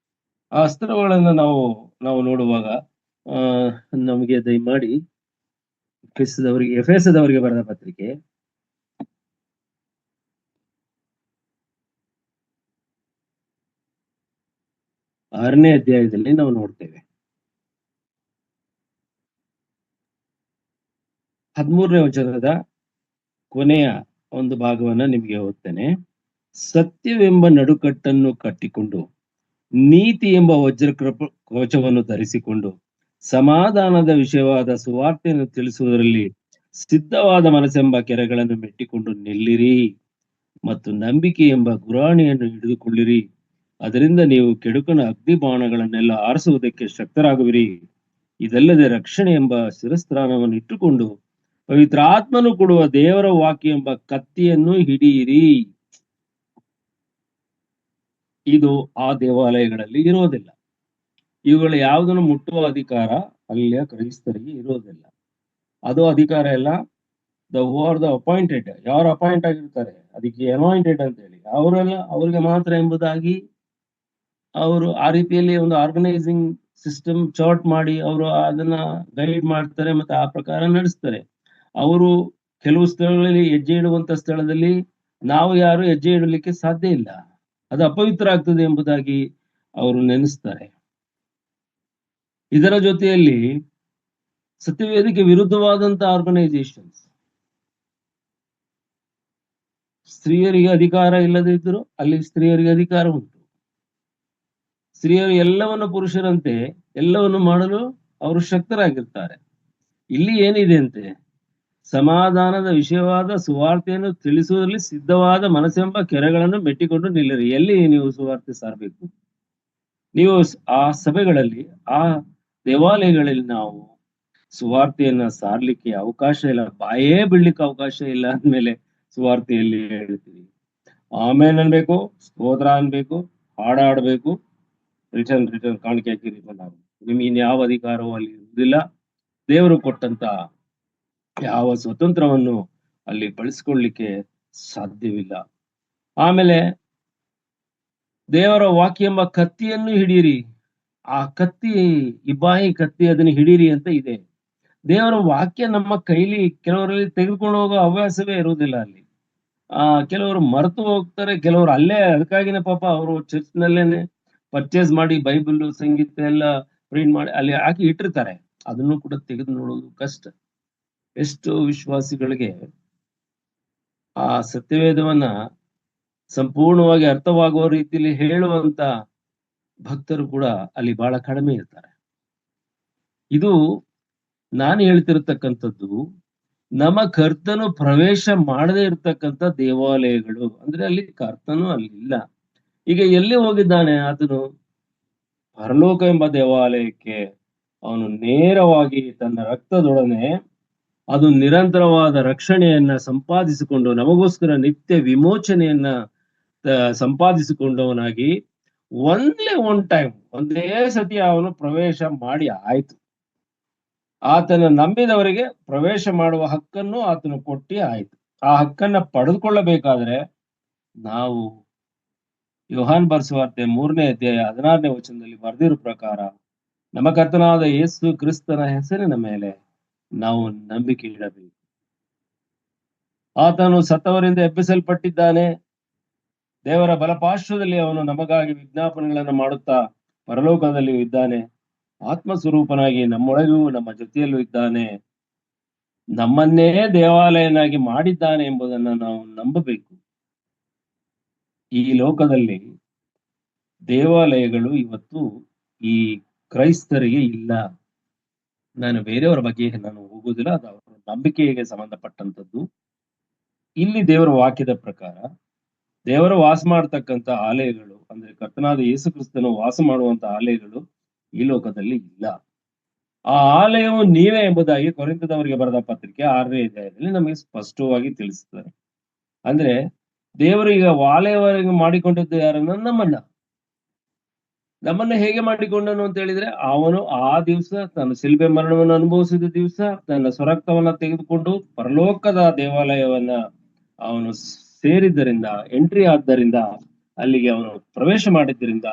ಆ ಅಸ್ತ್ರಗಳನ್ನ ನಾವು ನೋಡುವಾಗ, ಆ ನಮಗೆ ದಯಮಾಡಿ ಎಫೆಸದವರಿಗೆ ಬರೆದ ಪತ್ರಿಕೆ 6ನೇ ಅಧ್ಯಾಯದಲ್ಲಿ ನಾವು ನೋಡ್ತೇವೆ. 13ನೇ ವಚನದ ಕೊನೆಯ ಒಂದು ಭಾಗವನ್ನ ನಿಮಗೆ ಓದ್ತೇನೆ. ಸತ್ಯವೆಂಬ ನಡುಕಟ್ಟನ್ನು ಕಟ್ಟಿಕೊಂಡು, ನೀತಿ ಎಂಬ ವಜ್ರ ಕವಚವನ್ನು ಧರಿಸಿಕೊಂಡು, ಸಮಾಧಾನದ ವಿಷಯವಾದ ಸುವಾರ್ತೆಯನ್ನು ತಿಳಿಸುವುದರಲ್ಲಿ ಸಿದ್ಧವಾದ ಮನಸ್ಸೆಂಬ ಕೆರೆಗಳನ್ನು ಮೆಟ್ಟಿಕೊಂಡು ನಿಲ್ಲಿರಿ, ಮತ್ತು ನಂಬಿಕೆ ಎಂಬ ಗುರಾಣಿಯನ್ನು ಹಿಡಿದುಕೊಳ್ಳಿರಿ. ಅದರಿಂದ ನೀವು ಕೆಡುಕನ ಅಗ್ನಿ ಬಾಣಗಳನ್ನೆಲ್ಲ ಆರಿಸುವುದಕ್ಕೆ ಶಕ್ತರಾಗುವಿರಿ. ಇದಲ್ಲದೆ ರಕ್ಷಣೆ ಎಂಬ ಶಿರಸ್ತ್ರಾಣವನ್ನು ಇಟ್ಟುಕೊಂಡು, ಪವಿತ್ರಾತ್ಮನು ಕೊಡುವ ದೇವರ ವಾಕ್ಯ ಎಂಬ ಕತ್ತಿಯನ್ನು ಹಿಡಿಯಿರಿ. ಇದು ಆ ದೇವಾಲಯಗಳಲ್ಲಿ ಇರೋದಿಲ್ಲ. ಇವುಗಳು ಯಾವುದನ್ನು ಮುಟ್ಟುವ ಅಧಿಕಾರ ಅಲ್ಲಿಯ ಕ್ರೈಸ್ತರಿಗೆ ಇರೋದಿಲ್ಲ. ಅದು ಅಧಿಕಾರ ಎಲ್ಲ ಹೂ ಆರ್ ದ ಅಪಾಯಿಂಟೆಡ್, ಯಾರು ಅಪಾಯಿಂಟ್ ಆಗಿರ್ತಾರೆ, ಅದಕ್ಕೆ ಅನಾಯಿಂಟೆಡ್ ಅಂತ ಹೇಳಿ, ಅವರಿಗೆ ಮಾತ್ರ ಎಂಬುದಾಗಿ ಅವರು ಆ ರೀತಿಯಲ್ಲಿ ಒಂದು ಆರ್ಗನೈಸಿಂಗ್ ಸಿಸ್ಟಮ್ ಚಾರ್ಟ್ ಮಾಡಿ ಅವರು ಅದನ್ನ ಗೈಡ್ ಮಾಡ್ತಾರೆ, ಮತ್ತೆ ಆ ಪ್ರಕಾರ ನಡೆಸ್ತಾರೆ. ಅವರು ಕೆಲವು ಸ್ಥಳಗಳಲ್ಲಿ ಹೆಜ್ಜೆ ಇಡುವಂತ ಸ್ಥಳದಲ್ಲಿ ನಾವು ಯಾರು ಹೆಜ್ಜೆ ಇಡಲಿಕ್ಕೆ ಸಾಧ್ಯ ಇಲ್ಲ, ಅದು ಅಪವಿತ್ರ ಆಗ್ತದೆ ಎಂಬುದಾಗಿ ಅವರು ನೆನೆಸ್ತಾರೆ. ಇದರ ಜೊತೆಯಲ್ಲಿ ಸತ್ಯವೇದಕ್ಕೆ ವಿರುದ್ಧವಾದಂತ ಆರ್ಗನೈಸೇಷನ್ಸ್, ಸ್ತ್ರೀಯರಿಗೆ ಅಧಿಕಾರ ಇಲ್ಲದೆ ಇದ್ದರೂ ಅಲ್ಲಿ ಸ್ತ್ರೀಯರಿಗೆ ಅಧಿಕಾರ ಉಂಟು. ಸ್ತ್ರೀಯರು ಎಲ್ಲವನ್ನು ಪುರುಷರಂತೆ ಎಲ್ಲವನ್ನು ಮಾಡಲು ಅವರು ಶಕ್ತರಾಗಿರ್ತಾರೆ. ಇಲ್ಲಿ ಏನಿದೆ ಅಂತೆ, ಸಮಾಧಾನದ ವಿಷಯವಾದ ಸುವಾರ್ತೆಯನ್ನು ತಿಳಿಸುವುದರಲ್ಲಿ ಸಿದ್ಧವಾದ ಮನಸ್ಸೆಂಬ ಕೆರೆಗಳನ್ನು ಮೆಟ್ಟಿಕೊಂಡು ನಿಲ್ಲಿರಿ. ಎಲ್ಲಿ ನೀವು ಸುವಾರ್ತೆ ಸಾರಬೇಕು? ನೀವು ಆ ಸಭೆಗಳಲ್ಲಿ, ಆ ದೇವಾಲಯಗಳಲ್ಲಿ ನಾವು ಸುವಾರ್ತೆಯನ್ನ ಸಾರ್ಲಿಕ್ಕೆ ಅವಕಾಶ ಇಲ್ಲ, ಬಾಯೇ ಬಿಡ್ಲಿಕ್ಕೆ ಅವಕಾಶ ಇಲ್ಲ ಅಂದ್ಮೇಲೆ ಸುವಾರ್ತೆಯಲ್ಲಿ ಹೇಳ್ತೀವಿ. ಆಮೇಲೆ ಅನ್ಬೇಕು, ಸ್ತೋತ್ರ ಅನ್ಬೇಕು, ಹಾಡಾಡ್ಬೇಕು, ರಿಟರ್ನ್ ಕಾಣಿಕೆ ಹಾಕಿ ನಿಮ್ಗೆ ಇನ್ಯಾವ ಅಧಿಕಾರವೂ ಅಲ್ಲಿ ಇರುವುದಿಲ್ಲ. ದೇವರು ಕೊಟ್ಟಂತ ಯಾವ ಸ್ವತಂತ್ರವನ್ನು ಅಲ್ಲಿ ಬಳಸ್ಕೊಳ್ಳಿಕ್ಕೆ ಸಾಧ್ಯವಿಲ್ಲ. ಆಮೇಲೆ ದೇವರ ವಾಕ್ಯ ಎಂಬ ಕತ್ತಿಯನ್ನು ಹಿಡೀರಿ. ಆ ಕತ್ತಿ, ಇಬ್ಬಾಯಿ ಕತ್ತಿ, ಅದನ್ನು ಹಿಡೀರಿ ಅಂತ ಇದೆ. ದೇವರ ವಾಕ್ಯ ನಮ್ಮ ಕೈಲಿ ಕೆಲವರಲ್ಲಿ ತೆಗೆದುಕೊಂಡು ಹೋಗೋ ಹವ್ಯಾಸವೇ ಇರುವುದಿಲ್ಲ. ಅಲ್ಲಿ ಕೆಲವರು ಮರೆತು ಹೋಗ್ತಾರೆ, ಕೆಲವರು ಅಲ್ಲೇ, ಅದಕ್ಕಾಗಿನೇ ಪಾಪ ಅವರು ಚರ್ಚ್ನಲ್ಲೇನೆ ಪರ್ಚೇಸ್ ಮಾಡಿ ಬೈಬಲ್, ಸಂಗೀತ ಎಲ್ಲ ಪ್ರಿಂಟ್ ಮಾಡಿ ಅಲ್ಲಿ ಹಾಕಿ ಇಟ್ಟಿರ್ತಾರೆ. ಅದನ್ನು ಕೂಡ ತೆಗೆದು ನೋಡೋದು ಕಷ್ಟ. ಎಷ್ಟು ವಿಶ್ವಾಸಿಗಳಿಗೆ ಆ ಸತ್ಯವೇದವನ್ನ ಸಂಪೂರ್ಣವಾಗಿ ಅರ್ಥವಾಗುವ ರೀತಿಯಲ್ಲಿ ಹೇಳುವಂತ ಭಕ್ತರು ಕೂಡ ಅಲ್ಲಿ ಬಹಳ ಕಡಿಮೆ ಇರ್ತಾರೆ. ಇದು ನಾನು ಹೇಳ್ತಿರತಕ್ಕಂಥದ್ದು ನಮ್ಮ ಕರ್ತನು ಪ್ರವೇಶ ಮಾಡದೇ ಇರತಕ್ಕಂಥ ದೇವಾಲಯಗಳು. ಅಂದ್ರೆ ಅಲ್ಲಿ ಕರ್ತನು ಅಲ್ಲಿ ಇಲ್ಲ. ಈಗ ಎಲ್ಲಿ ಹೋಗಿದ್ದಾನೆ ಆತನು? ಪರಲೋಕ ಎಂಬ ದೇವಾಲಯಕ್ಕೆ ಅವನು ನೇರವಾಗಿ ತನ್ನ ರಕ್ತದೊಡನೆ ಅದು ನಿರಂತರವಾದ ರಕ್ಷಣೆಯನ್ನ ಸಂಪಾದಿಸಿಕೊಂಡು, ನಮಗೋಸ್ಕರ ನಿತ್ಯ ವಿಮೋಚನೆಯನ್ನ ಸಂಪಾದಿಸಿಕೊಂಡವನಾಗಿ ಒಂದೇ ಸತಿ ಅವನು ಪ್ರವೇಶ ಮಾಡಿ ಆಯ್ತು. ಆತನ ನಂಬಿದವರಿಗೆ ಪ್ರವೇಶ ಮಾಡುವ ಹಕ್ಕನ್ನು ಆತನು ಕೊಟ್ಟಿ ಆಯ್ತು. ಆ ಹಕ್ಕನ್ನ ಪಡೆದುಕೊಳ್ಳಬೇಕಾದ್ರೆ ನಾವು ಯೋಹಾನ್ ಬರೆಸುವಾರ್ತೆ 3ನೇ ಅಧ್ಯಾಯ 16ನೇ ವಚನದಲ್ಲಿ ಬರೆದಿರೋ ಪ್ರಕಾರ ನಮ್ಮ ಕರ್ತನಾದ ಯೇಸು ಕ್ರಿಸ್ತನ ಹೆಸರಿನ ಮೇಲೆ ನಾವು ನಂಬಿಕೆ ಇಡಬೇಕು. ಆತನು ಸತ್ತವರಿಂದ ಎಬ್ಬಿಸಲ್ಪಟ್ಟಿದ್ದಾನೆ. ದೇವರ ಬಲಪಾರ್ಶ್ವದಲ್ಲಿ ಅವನು ನಮಗಾಗಿ ವಿಜ್ಞಾಪನೆಗಳನ್ನು ಮಾಡುತ್ತಾ ಪರಲೋಕದಲ್ಲಿಯೂ ಇದ್ದಾನೆ. ಆತ್ಮ ಸ್ವರೂಪನಾಗಿ ನಮ್ಮೊಳಗೂ ನಮ್ಮ ಜೊತೆಯಲ್ಲೂ ಇದ್ದಾನೆ. ನಮ್ಮನ್ನೇ ದೇವಾಲಯನಾಗಿ ಮಾಡಿದ್ದಾನೆ ಎಂಬುದನ್ನು ನಾವು ನಂಬಬೇಕು. ಈ ಲೋಕದಲ್ಲಿ ದೇವಾಲಯಗಳು ಇವತ್ತು ಈ ಕ್ರೈಸ್ತರಿಗೆ ಇಲ್ಲ. ನಾನು ಬೇರೆಯವರ ಬಗ್ಗೆ ನಾನು ಹೋಗುವುದಿಲ್ಲ, ಅದು ಅವರ ನಂಬಿಕೆಗೆ ಸಂಬಂಧಪಟ್ಟಂತದ್ದು. ಇಲ್ಲಿ ದೇವರ ವಾಕ್ಯದ ಪ್ರಕಾರ ದೇವರು ವಾಸ ಮಾಡತಕ್ಕಂತ ಆಲಯಗಳು, ಅಂದ್ರೆ ಕರ್ತನಾದ ಯೇಸು ಕ್ರಿಸ್ತನು ವಾಸ ಮಾಡುವಂತ ಆಲಯಗಳು ಈ ಲೋಕದಲ್ಲಿ ಇಲ್ಲ. ಆ ಆಲಯವು ನೀವೇ ಎಂಬುದಾಗಿ ಕೊರಿಂಥದವರಿಗೆ ಬರೆದ ಪತ್ರಿಕೆ 6ನೇ ಅಧ್ಯಾಯದಲ್ಲಿ ನಮಗೆ ಸ್ಪಷ್ಟವಾಗಿ ತಿಳಿಸುತ್ತಾರೆ. ಅಂದ್ರೆ ದೇವರು ಈಗ ಆಲಯವಾಗಿ ಮಾಡಿಕೊಂಡದ್ದು ಯಾರನ್ನ? ನಮ್ಮನ್ನ ಹೇಗೆ ಮಾಡಿಕೊಂಡನು ಅಂತ ಹೇಳಿದ್ರೆ, ಅವನು ಆ ದಿವಸ ತನ್ನ ಶಿಲ್ಬೆ ಮರಣವನ್ನು ಅನುಭವಿಸಿದ ದಿವಸ ತನ್ನ ಸ್ವರಕ್ತವನ್ನ ತೆಗೆದುಕೊಂಡು ಪರಲೋಕದ ದೇವಾಲಯವನ್ನ ಅವನು ಸೇರಿದ್ದರಿಂದ, ಎಂಟ್ರಿ ಆದ್ದರಿಂದ, ಅಲ್ಲಿಗೆ ಅವನು ಪ್ರವೇಶ ಮಾಡಿದ್ದರಿಂದ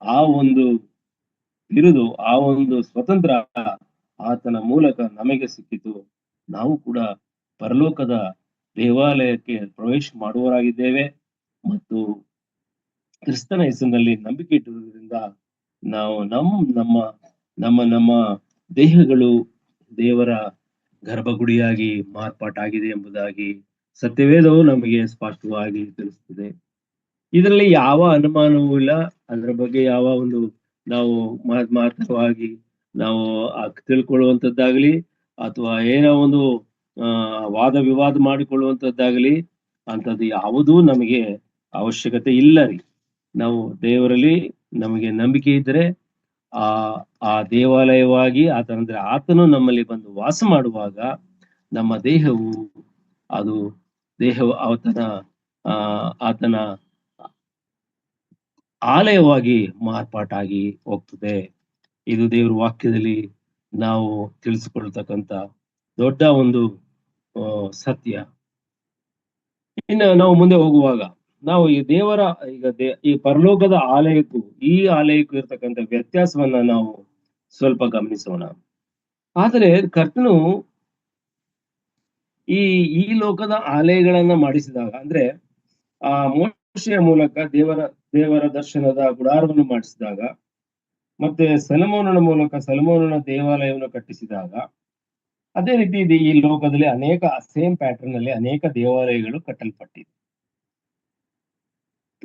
ಆ ಒಂದು ಬಿರುದು, ಆ ಒಂದು ಸ್ವತಂತ್ರ ಆತನ ಮೂಲಕ ನಮಗೆ ಸಿಕ್ಕಿತು. ನಾವು ಕೂಡ ಪರಲೋಕದ ದೇವಾಲಯಕ್ಕೆ ಪ್ರವೇಶ ಮಾಡುವವರಾಗಿದ್ದೇವೆ ಮತ್ತು ಕ್ರಿಸ್ತನ ಹೆಸರಿನಲ್ಲಿ ನಂಬಿಕೆ ಇಟ್ಟಿರುವುದರಿಂದ ನಾವು ನಮ್ಮ ನಮ್ಮ ನಮ್ಮ ದೇಹಗಳು ದೇವರ ಗರ್ಭಗುಡಿಯಾಗಿ ಮಾರ್ಪಾಟಾಗಿದೆ ಎಂಬುದಾಗಿ ಸತ್ಯವೇದವು ನಮಗೆ ಸ್ಪಷ್ಟವಾಗಿ ತಿಳಿಸುತ್ತದೆ. ಇದರಲ್ಲಿ ಯಾವ ಅನುಮಾನವೂ ಇಲ್ಲ. ಅದರ ಬಗ್ಗೆ ಯಾವ ಒಂದು ನಾವು ಮಾತ್ರವಾಗಿ ನಾವು ತಿಳ್ಕೊಳ್ಳುವಂಥದ್ದಾಗ್ಲಿ ಅಥವಾ ಏನೋ ಒಂದು ವಾದ ವಿವಾದ ಮಾಡಿಕೊಳ್ಳುವಂಥದ್ದಾಗ್ಲಿ ಅಂಥದ್ದು ಯಾವುದೂ ನಮಗೆ ಅವಶ್ಯಕತೆ ಇಲ್ಲ ರೀ. ನಾವು ದೇವರಲ್ಲಿ ನಮಗೆ ನಂಬಿಕೆ ಇದ್ದರೆ ಆ ಆ ದೇವಾಲಯವಾಗಿ ಆತನು ನಮ್ಮಲ್ಲಿ ಬಂದು ವಾಸ ಮಾಡುವಾಗ ನಮ್ಮ ದೇಹವು ಅದು ದೇಹವು ಆತನ ಆಲಯವಾಗಿ ಮಾರ್ಪಾಟಾಗಿ ಹೋಗ್ತದೆ. ಇದು ದೇವರ ವಾಕ್ಯದಲ್ಲಿ ನಾವು ತಿಳಿಸಿಕೊಳ್ತಕ್ಕಂಥ ದೊಡ್ಡ ಒಂದು ಸತ್ಯ. ಇನ್ನು ನಾವು ಮುಂದೆ ಹೋಗುವಾಗ ನಾವು ಈ ದೇವರ ಈ ಪರಲೋಕದ ಆಲಯಕ್ಕೂ ಈ ಆಲಯಕ್ಕೂ ಇರ್ತಕ್ಕಂಥ ವ್ಯತ್ಯಾಸವನ್ನ ನಾವು ಸ್ವಲ್ಪ ಗಮನಿಸೋಣ. ಆದರೆ ಕರ್ತನು ಈ ಲೋಕದ ಆಲಯಗಳನ್ನ ಮಾಡಿಸಿದಾಗ, ಅಂದ್ರೆ ಆ ಮೋಶೆಯ ಮೂಲಕ ದೇವರ ದರ್ಶನದ ಗುಡಾರವನ್ನು ಮಾಡಿಸಿದಾಗ, ಮತ್ತೆ ಸೊಲೊಮೋನನ ಮೂಲಕ ಸೊಲೊಮೋನನ ದೇವಾಲಯವನ್ನು ಕಟ್ಟಿಸಿದಾಗ, ಅದೇ ರೀತಿ ಈ ಲೋಕದಲ್ಲಿ ಅನೇಕ ಸೇಮ್ ಪ್ಯಾಟರ್ನ್ ಅಲ್ಲಿ ಅನೇಕ ದೇವಾಲಯಗಳು ಕಟ್ಟಲ್ಪಟ್ಟಿದೆ.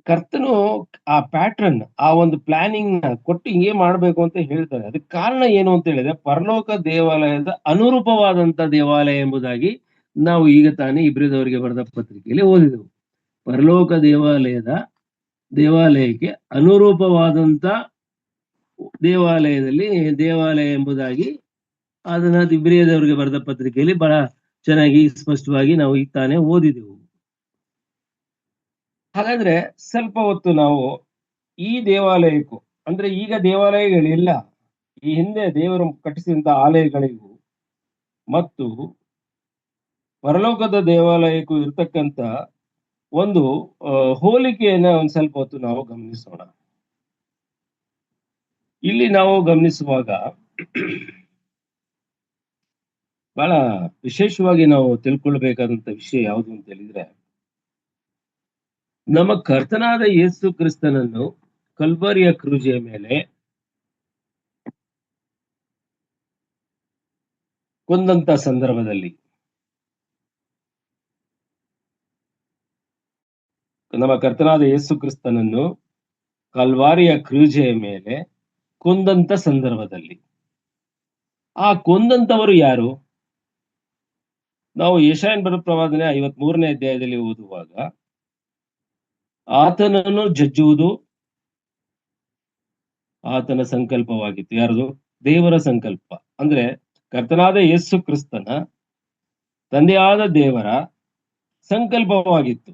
ಕರ್ತನು ಆ ಪ್ಯಾಟರ್ನ್, ಆ ಒಂದು ಪ್ಲಾನಿಂಗ್ ನ ಕೊಟ್ಟು ಹಿಂಗೆ ಮಾಡ್ಬೇಕು ಅಂತ ಹೇಳ್ತಾರೆ. ಅದಕ್ಕೆ ಕಾರಣ ಏನು ಅಂತ ಹೇಳಿದ್ರೆ, ಪರಲೋಕ ದೇವಾಲಯದ ಅನುರೂಪವಾದಂತ ದೇವಾಲಯ ಎಂಬುದಾಗಿ ನಾವು ಈಗ ತಾನೇ ಇಬ್ರಿದವರಿಗೆ ಬರೆದ ಪತ್ರಿಕೆಯಲ್ಲಿ ಓದಿದೆವು. ಪರಲೋಕ ದೇವಾಲಯಕ್ಕೆ ಅನುರೂಪವಾದಂತ ದೇವಾಲಯ ಎಂಬುದಾಗಿ ಅದನ್ನ ಇಬ್ರಿಯದವರಿಗೆ ಬರೆದ ಪತ್ರಿಕೆಯಲ್ಲಿ ಬಹಳ ಚೆನ್ನಾಗಿ ಸ್ಪಷ್ಟವಾಗಿ ನಾವು ಈಗ ತಾನೇ ಓದಿದೆವು. ಹಾಗಾದ್ರೆ ಸ್ವಲ್ಪ ಹೊತ್ತು ನಾವು ಈ ದೇವಾಲಯಕ್ಕೂ, ಅಂದ್ರೆ ಈಗ ದೇವಾಲಯಗಳಿಲ್ಲ, ಈ ಹಿಂದೆ ದೇವರು ಕಟ್ಟಿಸಿದಂತ ಆಲಯಗಳಿಗೂ ಮತ್ತು ಪರಲೋಕದ ದೇವಾಲಯಕ್ಕೂ ಇರ್ತಕ್ಕಂಥ ಒಂದು ಹೋಲಿಕೆಯನ್ನ ಒಂದ್ ಸ್ವಲ್ಪ ಹೊತ್ತು ನಾವು ಗಮನಿಸೋಣ. ಇಲ್ಲಿ ನಾವು ಗಮನಿಸುವಾಗ ಬಹಳ ವಿಶೇಷವಾಗಿ ನಾವು ತಿಳ್ಕೊಳ್ಬೇಕಾದಂತ ವಿಷಯ ಯಾವುದು ಅಂತ ಹೇಳಿದ್ರೆ, ನಮ್ಮ ಕರ್ತನಾದ ಯೇಸು ಕ್ರಿಸ್ತನನ್ನು ಕಲ್ವರಿಯ ಕ್ರೂಜೆಯ ಮೇಲೆ ಕೊಂದಂತ ಸಂದರ್ಭದಲ್ಲಿ, ನಮ್ಮ ಕರ್ತನಾದ ಯೇಸು ಕ್ರಿಸ್ತನನ್ನು ಕಲ್ವಾರಿಯ ಕ್ರೂಜೆಯ ಮೇಲೆ ಕೊಂದಂತ ಸಂದರ್ಭದಲ್ಲಿ ಆ ಕೊಂದಂತವರು ಯಾರು? ನಾವು ಯೆಶಾಯನ ಬರೆದ ಪ್ರವಾದನೆ 53ನೇ ಅಧ್ಯಾಯದಲ್ಲಿ ಓದುವಾಗ, ಆತನನ್ನು ಜಜ್ಜುವುದು ಆತನ ಸಂಕಲ್ಪವಾಗಿತ್ತು. ಯಾರದು? ದೇವರ ಸಂಕಲ್ಪ. ಅಂದ್ರೆ ಕರ್ತನಾದ ಯೇಸು ಕ್ರಿಸ್ತನ ತಂದೆಯಾದ ದೇವರ ಸಂಕಲ್ಪವಾಗಿತ್ತು.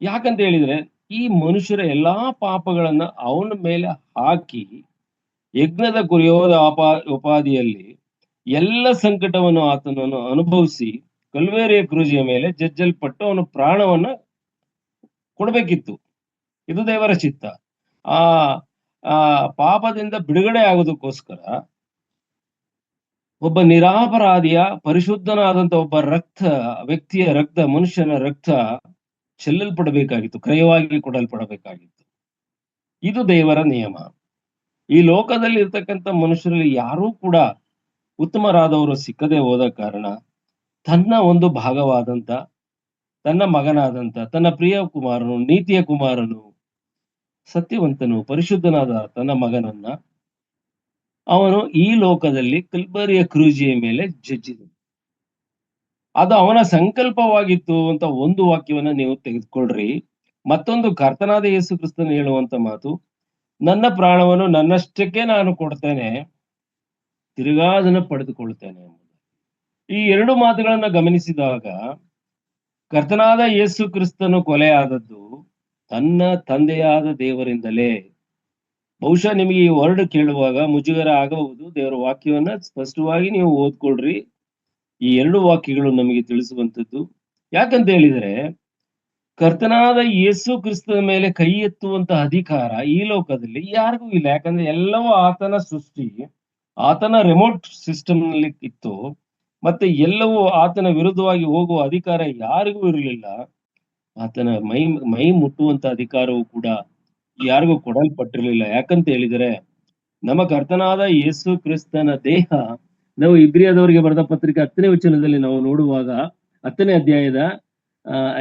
ಯಾಕಂತ ಹೇಳಿದ್ರೆ, ಈ ಮನುಷ್ಯರ ಎಲ್ಲಾ ಪಾಪಗಳನ್ನ ಅವನ ಮೇಲೆ ಹಾಕಿ ಯಜ್ಞದ ಕುರಿಯೋದ ಉಪಾಧಿಯಲ್ಲಿ ಎಲ್ಲ ಸಂಕಟವನ್ನು ಆತನನ್ನು ಅನುಭವಿಸಿ ಕಲ್ವೇರಿಯ ಕ್ರೂಜೆಯ ಮೇಲೆ ಜಜ್ಜಲ್ಪಟ್ಟು ಅವನು ಪ್ರಾಣವನ್ನ ಕೊಡ್ಬೇಕಿತ್ತು. ಇದು ದೇವರ ಚಿತ್ತ. ಆ ಪಾಪದಿಂದ ಬಿಡುಗಡೆ ಆಗೋದಕ್ಕೋಸ್ಕರ ಒಬ್ಬ ನಿರಾಪರಾಧಿಯ ಪರಿಶುದ್ಧನಾದಂತ ಒಬ್ಬ ವ್ಯಕ್ತಿಯ ರಕ್ತ, ಮನುಷ್ಯನ ರಕ್ತ ಚೆಲ್ಲಲ್ಪಡಬೇಕಾಗಿತ್ತು, ಕ್ರಯವಾಗಿ ಕೊಡಲ್ಪಡಬೇಕಾಗಿತ್ತು. ಇದು ದೇವರ ನಿಯಮ. ಈ ಲೋಕದಲ್ಲಿ ಇರ್ತಕ್ಕಂಥ ಮನುಷ್ಯರಲ್ಲಿ ಯಾರೂ ಕೂಡ ಉತ್ತಮರಾದವರು ಸಿಕ್ಕದೆ ಹೋದ ಕಾರಣ ತನ್ನ ಒಂದು ಭಾಗವಾದಂತ, ತನ್ನ ಮಗನಾದಂತ, ತನ್ನ ಪ್ರಿಯ ಕುಮಾರನು, ನೀತಿಯ ಕುಮಾರನು, ಸತ್ಯವಂತನು, ಪರಿಶುದ್ಧನಾದ ತನ್ನ ಮಗನನ್ನ ಅವನು ಈ ಲೋಕದಲ್ಲಿ ಕಲ್ವರಿಯ ಕ್ರೂಜೆಯ ಮೇಲೆ ಜಜ್ಜಿದನು. ಅದು ಅವನ ಸಂಕಲ್ಪವಾಗಿತ್ತು ಅಂತ ಒಂದು ವಾಕ್ಯವನ್ನ ನೀವು ತೆಗೆದುಕೊಳ್ರಿ. ಮತ್ತೊಂದು ಕರ್ತನಾದ ಯೇಸು ಕ್ರಿಸ್ತನು ಹೇಳುವಂತ ಮಾತು, ನನ್ನ ಪ್ರಾಣವನ್ನು ನನ್ನಷ್ಟಕ್ಕೆ ನಾನು ಕೊಡ್ತೇನೆ, ತಿರುಗಾ ಅದನ್ನ ಪಡೆದುಕೊಳ್ಳುತ್ತೇನೆ ಎಂಬುದು. ಈ ಎರಡು ಮಾತುಗಳನ್ನ ಗಮನಿಸಿದಾಗ ಕರ್ತನಾದ ಯೇಸು ಕ್ರಿಸ್ತನು ಕೊಲೆಯಾದದ್ದು ತನ್ನ ತಂದೆಯಾದ ದೇವರಿಂದಲೇ. ಬಹುಶಃ ನಿಮಗೆ ಈ ವರ್ಡ್ ಕೇಳುವಾಗ ಮುಜುಗರ ಆಗಬಹುದು. ದೇವರ ವಾಕ್ಯವನ್ನ ಸ್ಪಷ್ಟವಾಗಿ ನೀವು ಓದ್ಕೊಳ್ರಿ. ಈ ಎರಡು ವಾಕ್ಯಗಳು ನಮಗೆ ತಿಳಿಸುವಂತದ್ದು. ಯಾಕಂತ ಹೇಳಿದ್ರೆ ಕರ್ತನಾದ ಯೇಸು ಕ್ರಿಸ್ತನ ಮೇಲೆ ಕೈ ಎತ್ತುವಂತ ಅಧಿಕಾರ ಈ ಲೋಕದಲ್ಲಿ ಯಾರಿಗೂ ಇಲ್ಲ. ಯಾಕಂದ್ರೆ ಎಲ್ಲವೂ ಆತನ ಸೃಷ್ಟಿ, ಆತನ ರಿಮೋಟ್ ಸಿಸ್ಟಮ್ ನಲ್ಲಿ ಇತ್ತು. ಮತ್ತೆ ಎಲ್ಲವೂ ಆತನ ವಿರುದ್ಧವಾಗಿ ಹೋಗುವ ಅಧಿಕಾರ ಯಾರಿಗೂ ಇರಲಿಲ್ಲ. ಆತನ ಮೈ ಮುಟ್ಟುವಂತ ಅಧಿಕಾರವು ಕೂಡ ಯಾರಿಗೂ ಕೊಡಲ್ಪಟ್ಟಿರಲಿಲ್ಲ. ಯಾಕಂತ ಹೇಳಿದರೆ ನಮ್ಮ ಕರ್ತನಾದ ಯೇಸು ಕ್ರಿಸ್ತನ ದೇಹ, ನಾವು ಇಬ್ರಿಯದವರಿಗೆ ಬರೆದ ಪತ್ರಿಕೆ 10ನೇ ವಚನದಲ್ಲಿ ನಾವು ನೋಡುವಾಗ 10ನೇ ಅಧ್ಯಾಯದ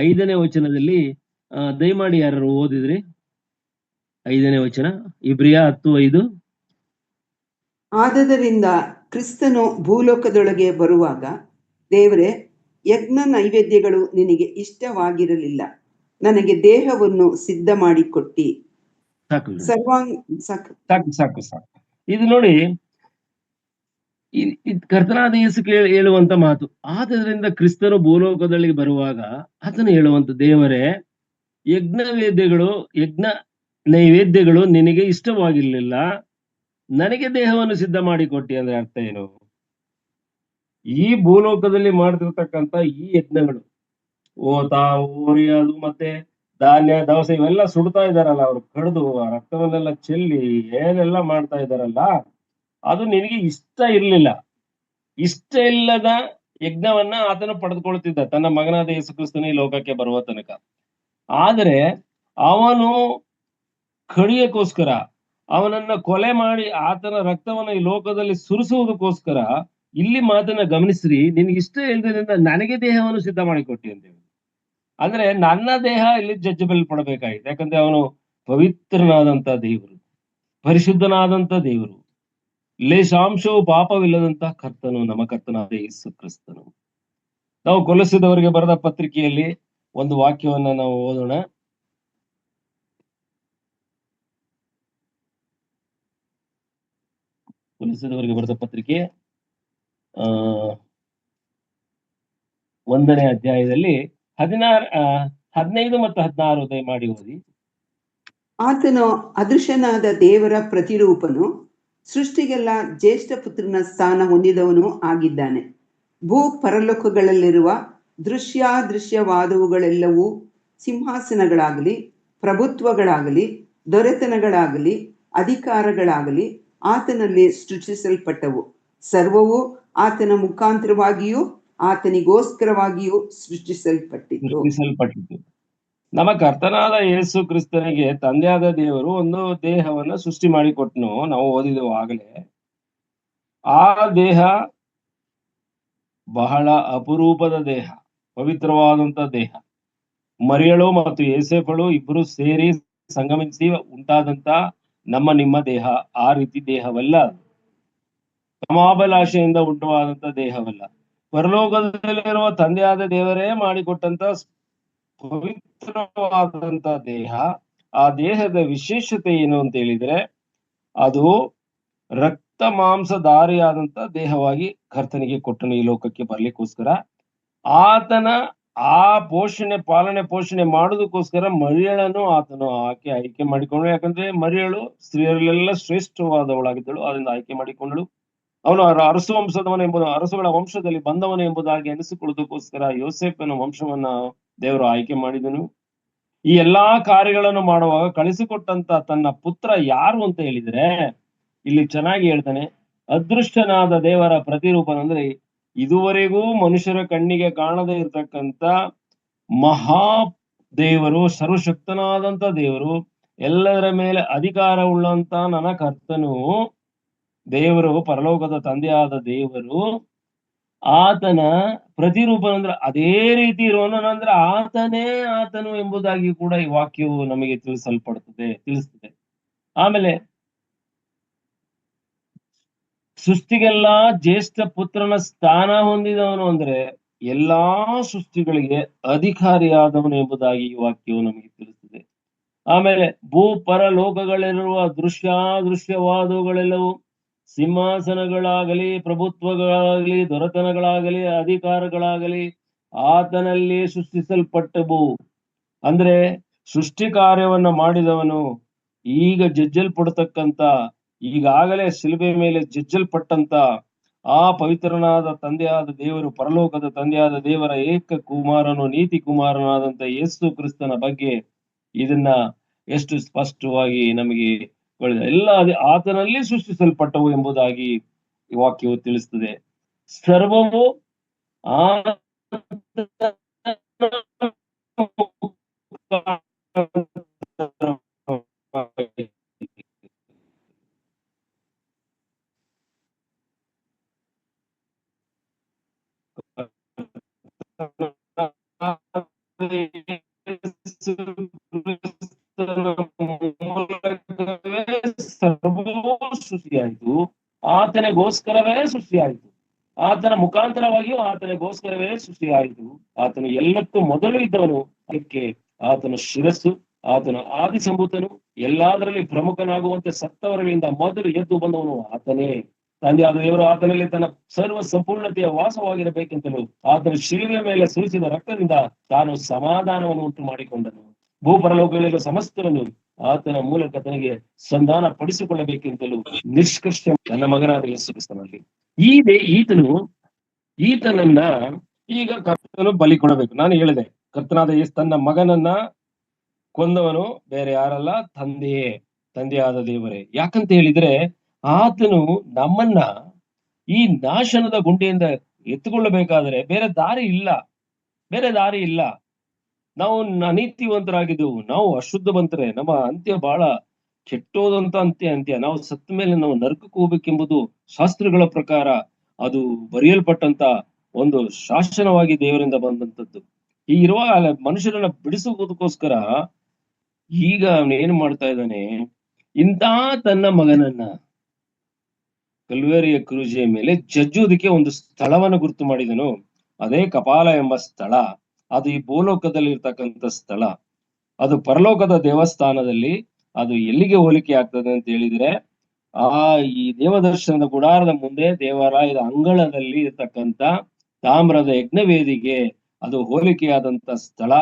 5ನೇ ವಚನದಲ್ಲಿ ದಯಮಾಡಿ ಯಾರು ಓದಿದ್ರಿ? 5ನೇ ವಚನ, ಇಬ್ರಿಯ 10:5. ಆದದರಿಂದ ಕ್ರಿಸ್ತನು ಭೂಲೋಕದೊಳಗೆ ಬರುವಾಗ ದೇವರೇ, ಯಜ್ಞ ನೈವೇದ್ಯಗಳು ನಿನಗೆ ಇಷ್ಟವಾಗಿರಲಿಲ್ಲ, ನನಗೆ ದೇಹವನ್ನು ಸಿದ್ಧ ಮಾಡಿಕೊಟ್ಟಿ. ಸಾಕು. ಇದು ನೋಡಿ, ಕರ್ತನಾದ ಯೇಸು ಹೇಳುವಂತ ಮಾತು. ಆದ್ರಿಂದ ಕ್ರಿಸ್ತನು ಭೂಲೋಕದಲ್ಲಿ ಬರುವಾಗ ಆತನು ಹೇಳುವಂತ, ದೇವರೇ, ಯಜ್ಞ ನೈವೇದ್ಯಗಳು ನಿನಗೆ ಇಷ್ಟವಾಗಿರ್ಲಿಲ್ಲ, ನನಗೆ ದೇಹವನ್ನು ಸಿದ್ಧ ಮಾಡಿಕೊಟ್ಟಿ. ಅಂದ್ರೆ ಅರ್ಥ ಏನು? ಈ ಭೂಲೋಕದಲ್ಲಿ ಮಾಡ್ತಿರ್ತಕ್ಕಂಥ ಈ ಯಜ್ಞಗಳು, ಓತ ಓರಿ, ಅದು ಮತ್ತೆ ಧಾನ್ಯ ದವಸ ಇವೆಲ್ಲ ಸುಡ್ತಾ ಇದಾರಲ್ಲ, ಅವ್ರು ಕಡ್ದು ರಕ್ತವನ್ನೆಲ್ಲ ಚೆಲ್ಲಿ ಏನೆಲ್ಲ ಮಾಡ್ತಾ ಇದಾರಲ್ಲ, ಅದು ನಿನಗೆ ಇಷ್ಟ ಇರ್ಲಿಲ್ಲ. ಇಷ್ಟ ಇಲ್ಲದ ಯಜ್ಞವನ್ನ ಆತನು ಪಡೆದುಕೊಳ್ತಿದ್ದ ತನ್ನ ಮಗನಾದ ಯೇಸು ಕ್ರಿಸ್ತನು ಈ ಲೋಕಕ್ಕೆ ಬರುವ ತನಕ. ಆದರೆ ಅವನು ಕಡಿಯಕ್ಕೋಸ್ಕರ, ಅವನನ್ನ ಕೊಲೆ ಮಾಡಿ ಆತನ ರಕ್ತವನ್ನ ಈ ಲೋಕದಲ್ಲಿ ಸುರಿಸುವುದಕ್ಕೋಸ್ಕರ ಇಲ್ಲಿ ಮಾತನ್ನ ಗಮನಿಸ್ರಿ, ನಿನ್ಗೆ ಇಷ್ಟ ಇಲ್ಲದ್ರಿಂದ ನನಗೆ ದೇಹವನ್ನು ಸಿದ್ಧ ಮಾಡಿಕೊಟ್ಟಿ ಅಂತ ಹೇಳಿ. ಅಂದ್ರೆ ನನ್ನ ದೇಹ ಇಲ್ಲಿ ಜಡ್ಜ್ಮೆಂಟ್ ಪಡಬೇಕಾಗಿದೆ. ಯಾಕಂದ್ರೆ ಅವನು ಪವಿತ್ರನಾದಂತ ದೇವರು, ಪರಿಶುದ್ಧನಾದಂತ ದೇವರು, ಲೇಶಾಂಶವು ಪಾಪವಿಲ್ಲದಂತ ಕರ್ತನು, ನಮ್ಮ ಕರ್ತನಾದ ಯೇಸು ಕ್ರಿಸ್ತನು. ನಾವು ಕೊಲೊಸ್ಸೆದವರಿಗೆ ಬರೆದ ಪತ್ರಿಕೆಯಲ್ಲಿ ಒಂದು ವಾಕ್ಯವನ್ನ ನಾವು ಓದೋಣ. ಕೊಲೊಸ್ಸೆದವರಿಗೆ ಬರೆದ ಪತ್ರಿಕೆ 1ನೇ ಅಧ್ಯಾಯದಲ್ಲಿ 15 ಮತ್ತು 16 ದಯಮಾಡಿ ಓದಿ. ಆತನು ಅದೃಶ್ಯನಾದ ದೇವರ ಪ್ರತಿರೂಪನು, ಸೃಷ್ಟಿಗೆಲ್ಲ ಜ್ಯೇಷ್ಠ ಪುತ್ರನ ಸ್ಥಾನ ಹೊಂದಿದವನು ಆಗಿದ್ದಾನೆ. ಭೂ ಪರಲೋಕಗಳಲ್ಲಿರುವ ದೃಶ್ಯಾದೃಶ್ಯವಾದವುಗಳೆಲ್ಲವೂ, ಸಿಂಹಾಸನಗಳಾಗಲಿ, ಪ್ರಭುತ್ವಗಳಾಗಲಿ, ದೊರೆತನಗಳಾಗಲಿ, ಅಧಿಕಾರಗಳಾಗಲಿ ಆತನಲ್ಲಿ ಸೃಷ್ಟಿಸಲ್ಪಟ್ಟವು. ಸರ್ವವು ಆತನ ಮುಖಾಂತರವಾಗಿಯೂ ಆತನಿಗೋಸ್ಕರವಾಗಿಯೂ ಸೃಷ್ಟಿಸಲ್ಪಟ್ಟಿತು. ನಮ್ಮ ಕರ್ತನಾದ ಯೇಸು ಕ್ರಿಸ್ತನಿಗೆ ತಂದೆಯಾದ ದೇವರು ಒಂದು ದೇಹವನ್ನ ಸೃಷ್ಟಿ ಮಾಡಿಕೊಟ್ನು. ನಾವು ಓದಿದೆವು ಆಗಲೇ. ಆ ದೇಹ ಬಹಳ ಅಪರೂಪದ ದೇಹ, ಪವಿತ್ರವಾದಂತ ದೇಹ. ಮರಿಯಳು ಮತ್ತು ಏಸೇಫಳು ಇಬ್ಬರು ಸೇರಿ ಸಂಗಮಿಸಿ ಉಂಟಾದಂತ ನಿಮ್ಮ ದೇಹ ಆ ರೀತಿ ದೇಹವಲ್ಲ. ಕಾಮಾಭಿಲಾಷೆಯಿಂದ ಉಂಟುವಾದಂತ ದೇಹವಲ್ಲ. ಪರಲೋಕದಲ್ಲಿರುವ ತಂದೆಯಾದ ದೇವರೇ ಮಾಡಿಕೊಟ್ಟಂತ ಪವಿತ್ರವಾದಂತ ದೇಹ. ಆ ದೇಹದ ವಿಶೇಷತೆ ಏನು ಅಂತ ಹೇಳಿದ್ರೆ, ಅದು ರಕ್ತ ಮಾಂಸಧಾರಿಯಾದಂತ ದೇಹವಾಗಿ ಕರ್ತನಿಗೆ ಕೊಟ್ಟನು ಈ ಲೋಕಕ್ಕೆ ಬರ್ಲಿಕ್ಕೋಸ್ಕರ. ಆತನ ಆ ಪಾಲನೆ ಪೋಷಣೆ ಮಾಡೋದಕ್ಕೋಸ್ಕರ ಮರಿಯಳನ್ನು ಆತನು ಆಯ್ಕೆ ಮಾಡಿಕೊಂಡ್ರು. ಯಾಕಂದ್ರೆ ಮರಿಯಳು ಸ್ತ್ರೀಯರಲ್ಲೆಲ್ಲ ಶ್ರೇಷ್ಠವಾದವಳಾಗಿದ್ದಳು, ಅದರಿಂದ ಆಯ್ಕೆ ಮಾಡಿಕೊಂಡಳು. ಅವನು ಅರಸು ಅರಸುಗಳ ವಂಶದಲ್ಲಿ ಬಂದವನು ಎಂಬುದಾಗಿ ಅನಿಸಿಕೊಳ್ಳುವುದಕ್ಕೋಸ್ಕರ ಯೋಸೇಫನ ವಂಶವನ್ನ ದೇವರು ಆಯ್ಕೆ ಮಾಡಿದನು. ಈ ಎಲ್ಲಾ ಕಾರ್ಯಗಳನ್ನು ಮಾಡುವಾಗ ಕಳಿಸಿಕೊಟ್ಟಂತ ತನ್ನ ಪುತ್ರ ಯಾರು ಅಂತ ಹೇಳಿದ್ರೆ, ಇಲ್ಲಿ ಚೆನ್ನಾಗಿ ಹೇಳ್ತಾನೆ, ಅದೃಷ್ಟನಾದ ದೇವರ ಪ್ರತಿರೂಪನ. ಅಂದ್ರೆ ಇದುವರೆಗೂ ಮನುಷ್ಯರ ಕಣ್ಣಿಗೆ ಕಾಣದೇ ಇರತಕ್ಕಂತ ಮಹಾ ದೇವರು, ಸರ್ವಶಕ್ತನಾದಂತ ದೇವರು, ಎಲ್ಲರ ಮೇಲೆ ಅಧಿಕಾರ ಉಳ್ಳಂತ ನನ್ನ ಕರ್ತನು ದೇವರು, ಪರಲೋಕದ ತಂದೆಯಾದ ದೇವರು, ಆತನ ಪ್ರತಿರೂಪ. ಅಂದ್ರೆ ಅದೇ ರೀತಿ ಇರೋನಂದ್ರೆ ಆತನು ಎಂಬುದಾಗಿ ಕೂಡ ಈ ವಾಕ್ಯವು ನಮಗೆ ತಿಳಿಸ್ತದೆ. ಆಮೇಲೆ ಸೃಷ್ಟಿಗೆಲ್ಲ ಜ್ಯೇಷ್ಠ ಪುತ್ರನ ಸ್ಥಾನ ಹೊಂದಿದವನು, ಅಂದ್ರೆ ಎಲ್ಲಾ ಸೃಷ್ಟಿಗಳಿಗೆ ಅಧಿಕಾರಿಯಾದವನು ಎಂಬುದಾಗಿ ಈ ವಾಕ್ಯವು ನಮಗೆ ತಿಳಿಸ್ತದೆ. ಆಮೇಲೆ ಭೂ ಪರಲೋಕಗಳಿರುವ ದೃಶ್ಯಾದೃಶ್ಯವಾದವುಗಳೆಲ್ಲವೂ, ಸಿಂಹಾಸನಗಳಾಗಲಿ, ಪ್ರಭುತ್ವಗಳಾಗಲಿ, ದೊರೆತನಗಳಾಗಲಿ, ಅಧಿಕಾರಗಳಾಗಲಿ ಆತನಲ್ಲಿ ಸೃಷ್ಟಿಸಲ್ಪಟ್ಟವು. ಅಂದ್ರೆ ಸೃಷ್ಟಿ ಕಾರ್ಯವನ್ನ ಮಾಡಿದವನು ಈಗ ಜಜ್ಜಲ್ಪಡ್ತಕ್ಕಂತ, ಈಗಾಗಲೇ ಶಿಲುಬೆ ಮೇಲೆ ಜಜ್ಜಲ್ಪಟ್ಟಂತ ಆ ಪವಿತ್ರನಾದ ತಂದೆಯಾದ ದೇವರು, ಪರಲೋಕದ ತಂದೆಯಾದ ದೇವರ ಏಕ ಕುಮಾರನು, ನೀತಿ ಕುಮಾರನಾದಂತ ಯೇಸು ಕ್ರಿಸ್ತನ ಬಗ್ಗೆ ಇದನ್ನ ಎಷ್ಟು ಸ್ಪಷ್ಟವಾಗಿ ನಮಗೆ ಎಲ್ಲ ಆತನಲ್ಲಿ ಸೃಷ್ಟಿಸಲ್ಪಟ್ಟವು ಎಂಬುದಾಗಿ ಈ ವಾಕ್ಯವು ತಿಳಿಸ್ತದೆ. ಸರ್ವವು ಸರ್ವವೂ ಸೃಷ್ಟಿಯಾಯಿತು, ಆತನಿಗೋಸ್ಕರವೇ ಸೃಷ್ಟಿಯಾಯಿತು. ಆತನ ಮುಖಾಂತರವಾಗಿಯೂ ಆತನಿಗೋಸ್ಕರವೇ ಸೃಷ್ಟಿಯಾಯಿತು. ಆತನು ಎಲ್ಲಕ್ಕೂ ಮೊದಲು ಇದ್ದವನು, ಅದಕ್ಕೆ ಆತನ ಶಿರಸ್ಸು, ಆತನ ಆದಿ ಸಂಭೂತನು, ಎಲ್ಲದರಲ್ಲಿ ಪ್ರಮುಖನಾಗುವಂತೆ ಸತ್ತವರಲ್ಲಿಂದ ಮೊದಲು ಎದ್ದು ಬಂದವನು ಆತನೇ. ತಂದೆಯಾದ ದೇವರು ಆತನಲ್ಲಿ ತನ್ನ ಸರ್ವ ಸಂಪೂರ್ಣತೆಯ ವಾಸವಾಗಿರಬೇಕೆಂತಲೂ ಆತನ ಶಿಲುಬೆ ಮೇಲೆ ಸುರಿಸಿದ ರಕ್ತದಿಂದ ತಾನು ಸಮಾಧಾನವನ್ನು ಉಂಟು ಮಾಡಿಕೊಂಡನು. ಭೂಪರಲೋಕಗಳಿರುವ ಸಮಸ್ತವನ್ನು ಆತನ ಮೂಲಕ ತನಗೆ ಸಂಧಾನ ಪಡಿಸಿಕೊಳ್ಳಬೇಕೆಂತಲೂ ನಿಷ್ಕರ್ಷ ತನ್ನ ಮಗನಾದ ಯೇಸು ಕ್ರಿಸ್ತನಲ್ಲಿ ಈತನನ್ನ ಈಗ ಕರ್ತನು ಬಲಿ ಕೊಡಬೇಕು. ನಾನು ಹೇಳಿದೆ, ಕರ್ತನಾದ ಯೇಸು ತನ್ನ ಮಗನನ್ನ ಕೊಂದವನು ಬೇರೆ ಯಾರಲ್ಲ, ತಂದೆಯಾದ ದೇವರೇ. ಯಾಕಂತ ಹೇಳಿದ್ರೆ ಆತನು ನಮ್ಮನ್ನ ಈ ನಾಶನದ ಗುಂಡಿಯಿಂದ ಎತ್ತುಕೊಳ್ಳಬೇಕಾದ್ರೆ ಬೇರೆ ದಾರಿ ಇಲ್ಲ. ನಾವು ಅನೀತಿವಂತರಾಗಿದ್ದೆವು, ನಾವು ಅಶುದ್ಧವಂತರೇ, ನಮ್ಮ ಅಂತ್ಯ ಬಹಳ ಕೆಟ್ಟೋದಂತ ಅಂತ್ಯ. ನಾವು ಸತ್ತ ಮೇಲೆ ನಾವು ನರಕಕ್ಕೆ ಹೋಗ್ಬೇಕೆಂಬುದು ಶಾಸ್ತ್ರಗಳ ಪ್ರಕಾರ ಅದು ಬರೆಯಲ್ಪಟ್ಟಂತ ಒಂದು ಶಾಸನವಾಗಿ ದೇವರಿಂದ ಬಂದಂತದ್ದು. ಈ ಇರುವಾಗ ಮನುಷ್ಯರನ್ನ ಬಿಡಿಸುವುದಕ್ಕೋಸ್ಕರ ಈಗ ಅವನು ಏನು ಮಾಡ್ತಾ ಇದ್ದಾನೆ, ಇಂಥ ತನ್ನ ಮಗನನ್ನ ಕಲ್ವೇರಿಯ ಕ್ರೂಜೆಯ ಮೇಲೆ ಜಜ್ಜುವುದಕ್ಕೆ ಒಂದು ಸ್ಥಳವನ್ನು ಗುರುತು ಮಾಡಿದನು. ಅದೇ ಕಪಾಲ ಎಂಬ ಸ್ಥಳ. ಅದು ಈ ಭೂಲೋಕದಲ್ಲಿ ಇರ್ತಕ್ಕಂಥ ಸ್ಥಳ. ಅದು ಪರಲೋಕದ ದೇವಸ್ಥಾನದಲ್ಲಿ ಅದು ಎಲ್ಲಿಗೆ ಹೋಲಿಕೆ ಆಗ್ತದೆ ಅಂತ ಹೇಳಿದ್ರೆ, ಈ ದೇವದರ್ಶನದ ಗುಡಾರದ ಮುಂದೆ ದೇವಾಲಯದ ಅಂಗಳದಲ್ಲಿ ಇರ್ತಕ್ಕಂಥ ತಾಮ್ರದ ಯಜ್ಞವೇದಿಗೆ ಅದು ಹೋಲಿಕೆಯಾದಂತ ಸ್ಥಳ.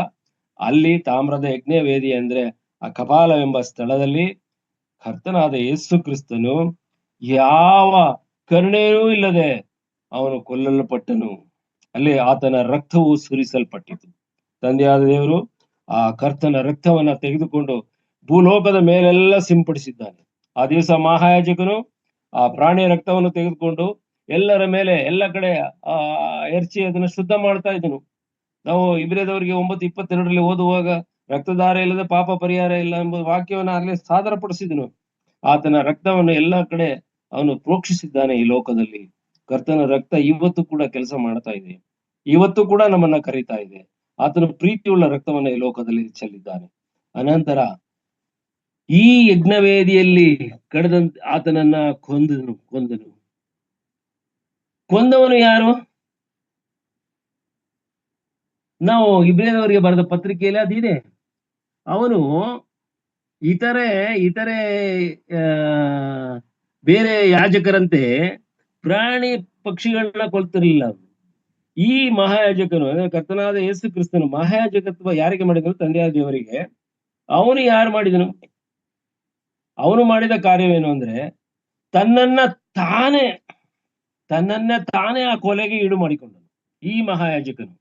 ಅಲ್ಲಿ ತಾಮ್ರದ ಯಜ್ಞವೇದಿ ಅಂದ್ರೆ ಆ ಕಪಾಲವೆಂಬ ಸ್ಥಳದಲ್ಲಿ ಕರ್ತನಾದ ಯೇಸು ಕ್ರಿಸ್ತನು ಯಾವ ಕರುಣೆಯೂ ಇಲ್ಲದೆ ಅವನು ಕೊಲ್ಲಲ್ಪಟ್ಟನು. ಅಲ್ಲಿ ಆತನ ರಕ್ತವು ಸುರಿಸಲ್ಪಟ್ಟಿತು. ತಂದೆಯಾದ ದೇವರು ಆ ಕರ್ತನ ರಕ್ತವನ್ನ ತೆಗೆದುಕೊಂಡು ಭೂಲೋಕದ ಮೇಲೆಲ್ಲ ಸಿಂಪಡಿಸಿದ್ದಾನೆ. ಆ ದಿವಸ ಮಹಾಯಾಜಕನು ಆ ಪ್ರಾಣಿಯ ರಕ್ತವನ್ನು ತೆಗೆದುಕೊಂಡು ಎಲ್ಲರ ಮೇಲೆ ಎಲ್ಲ ಕಡೆ ಎರಚಿ ಅದನ್ನ ಶುದ್ಧ ಮಾಡ್ತಾ ಇದ್ದನು. ನಾವು ಇಬ್ರಿಯದವರಿಗೆ 9:22 ಓದುವಾಗ ರಕ್ತಧಾರ ಇಲ್ಲದೆ ಪಾಪ ಪರಿಹಾರ ಇಲ್ಲ ಎಂಬ ವಾಕ್ಯವನ್ನು ಆಗ್ಲೇ ಸಾದರಪಡಿಸಿದನು. ಆತನ ರಕ್ತವನ್ನು ಎಲ್ಲಾ ಕಡೆ ಅವನು ಪ್ರೋಕ್ಷಿಸಿದ್ದಾನೆ. ಈ ಲೋಕದಲ್ಲಿ ಕರ್ತನ ರಕ್ತ ಇವತ್ತು ಕೂಡ ಕೆಲಸ ಮಾಡ್ತಾ ಇದೆ, ಇವತ್ತು ಕೂಡ ನಮ್ಮನ್ನ ಕರೀತಾ ಇದೆ. ಆತನ ಪ್ರೀತಿಯುಳ್ಳ ರಕ್ತವನ್ನ ಈ ಲೋಕದಲ್ಲಿ ಚೆಲ್ಲಿದ್ದಾನೆ. ಅನಂತರ ಈ ಯಜ್ಞವೇದಿಯಲ್ಲಿ ಕಳೆದಂತ ಆತನನ್ನ ಕೊಂದವನು ಯಾರು? ನಾವು ಇಬ್ರಿಯದವರಿಗೆ ಬರೆದ ಪತ್ರಿಕೆಯಲ್ಲಿ ಅದಿದೆ. ಅವನು ಇತರೆ ಬೇರೆ ಯಾಜಕರಂತೆ ಪ್ರಾಣಿ ಪಕ್ಷಿಗಳನ್ನ ಕೊಲ್ತಿರ್ಲಿಲ್ಲ. ಈ ಮಹಾಯಾಜಕನು ಕರ್ತನಾದ ಯೇಸು ಕ್ರಿಸ್ತನು ಮಹಾಯಾಜಕತ್ವ ಯಾರಿಗೆ ಮಾಡಿದನು? ತಂದೆಯಾದ ದೇವರಿಗೆ. ಅವನು ಯಾರು ಮಾಡಿದನು? ಅವನು ಮಾಡಿದ ಕಾರ್ಯವೇನು ಅಂದ್ರೆ ತನ್ನನ್ನೇ ತಾನೇ ಆ ಕೊಲೆಗೆ ಈಡು ಮಾಡಿಕೊಂಡನು. ಈ ಮಹಾಯಾಜಕನು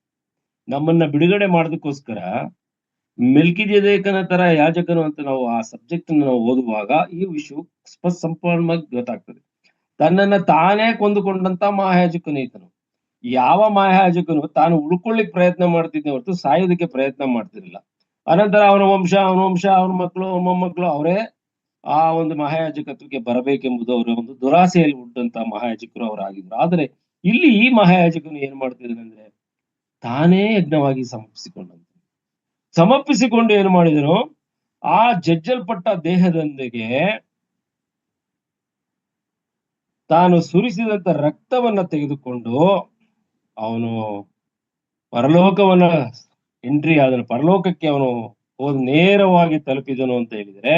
ನಮ್ಮನ್ನ ಬಿಡುಗಡೆ ಮಾಡೋದಕ್ಕೋಸ್ಕರ ಮೆಲ್ಕಿಜೆದೇಕನ ತರ ಯಾಜಕನು ಅಂತ ನಾವು ಆ ಸಬ್ಜೆಕ್ಟ್ ನಾವು ಓದುವಾಗ ಈ ವಿಷಯ ಸಂಪೂರ್ಣವಾಗಿ ಗೊತ್ತಾಗ್ತದೆ. ತನ್ನನ್ನ ತಾನೇ ಕೊಂದುಕೊಂಡಂತ ಮಹಾಯಾಜಕನು ಈತನು. ಯಾವ ಮಹಾಯಾಜಕನು ತಾನು ಉಳ್ಕೊಳ್ಳಿಕ್ ಪ್ರಯತ್ನ ಮಾಡ್ತಿದ್ದೆ ಹೊರತು ಸಾಯೋದಕ್ಕೆ ಪ್ರಯತ್ನ ಮಾಡ್ತಿರ್ಲಿಲ್ಲ. ಅನಂತರ ಅವನ ವಂಶ ಅವನ ಮಕ್ಕಳು ಮೊಮ್ಮಕ್ಕಳು ಅವರೇ ಆ ಒಂದು ಮಹಾಯಾಜಕತ್ವಕ್ಕೆ ಬರಬೇಕೆಂಬುದು ಅವರ ಒಂದು ದುರಾಸೆಯಲ್ಲಿ ಹುಟ್ಟಂತ ಮಹಾಯಾಜಕರು ಅವರಾಗಿದ್ರು. ಆದ್ರೆ ಇಲ್ಲಿ ಈ ಮಹಾಯಾಜಕನು ಏನ್ ಮಾಡ್ತಿದ್ದಾನೆ ಅಂದ್ರೆ ತಾನೇ ಯಜ್ಞವಾಗಿ ಸಮರ್ಪಿಸಿಕೊಂಡು ಏನು ಮಾಡಿದನು? ಆ ಜಜ್ಜಲ್ಪಟ್ಟ ದೇಹದೊಂದಿಗೆ ತಾನು ಸುರಿಸಿದಂತ ರಕ್ತವನ್ನ ತೆಗೆದುಕೊಂಡು ಅವನು ಪರಲೋಕವನ್ನ ಎಂಟ್ರಿ ಆದನು. ಪರಲೋಕಕ್ಕೆ ಅವನು ನೇರವಾಗಿ ತಲುಪಿದನು ಅಂತ ಹೇಳಿದ್ರೆ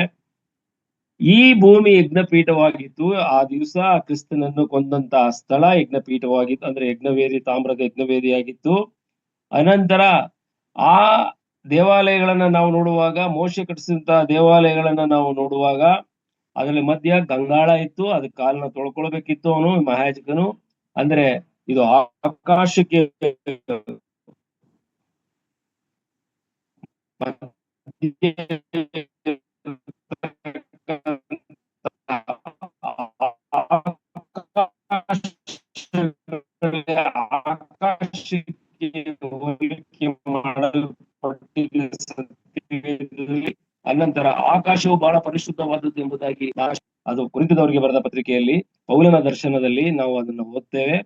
ಈ ಭೂಮಿ ಯಜ್ಞಪೀಠವಾಗಿತ್ತು. ಆ ದಿವಸ ಕ್ರಿಸ್ತನನ್ನು ಕೊಂದಂತ ಸ್ಥಳ ಯಜ್ಞಪೀಠವಾಗಿತ್ತು, ಅಂದ್ರೆ ಯಜ್ಞವೇದಿ, ತಾಮ್ರದ ಯಜ್ಞವೇದಿಯಾಗಿತ್ತು. ಅನಂತರ ಆ ದೇವಾಲಯಗಳನ್ನ ನಾವು ನೋಡುವಾಗ, ಮೋಶೆ ಕಟ್ಟಿಸಿದಂತ ದೇವಾಲಯಗಳನ್ನ ನಾವು ನೋಡುವಾಗ ಅದರಲ್ಲಿ ಮಧ್ಯ ಗಂಗಾಳ ಇತ್ತು. ಅದಕ್ಕೆ ಕಾಲನ್ನ ತೊಳ್ಕೊಳ್ಬೇಕಿತ್ತು ಅವನು, ಮಹಾಯಾಜಕನು. ಅಂದ್ರೆ ಇದು ಆಕಾಶಕ್ಕೆ ಆಕಾಶಕ್ಕೆ ಹೋಲಿಕೆ ಮಾಡಲ್ಪಟ್ಟಿದೆ ಸತ್ಯವೇದದಲ್ಲಿ. ಅನಂತರ ಆಕಾಶವು ಬಹಳ ಪರಿಶುದ್ಧವಾದದ್ದು ಎಂಬುದಾಗಿ ಅದು ಕೊರಿಂಥದವರಿಗೆ ಬರೆದ ಪತ್ರಿಕೆಯಲ್ಲಿ ಪೌಲನ ದರ್ಶನದಲ್ಲಿ ನಾವು ಅದನ್ನು ಓದ್ತೇವೆ.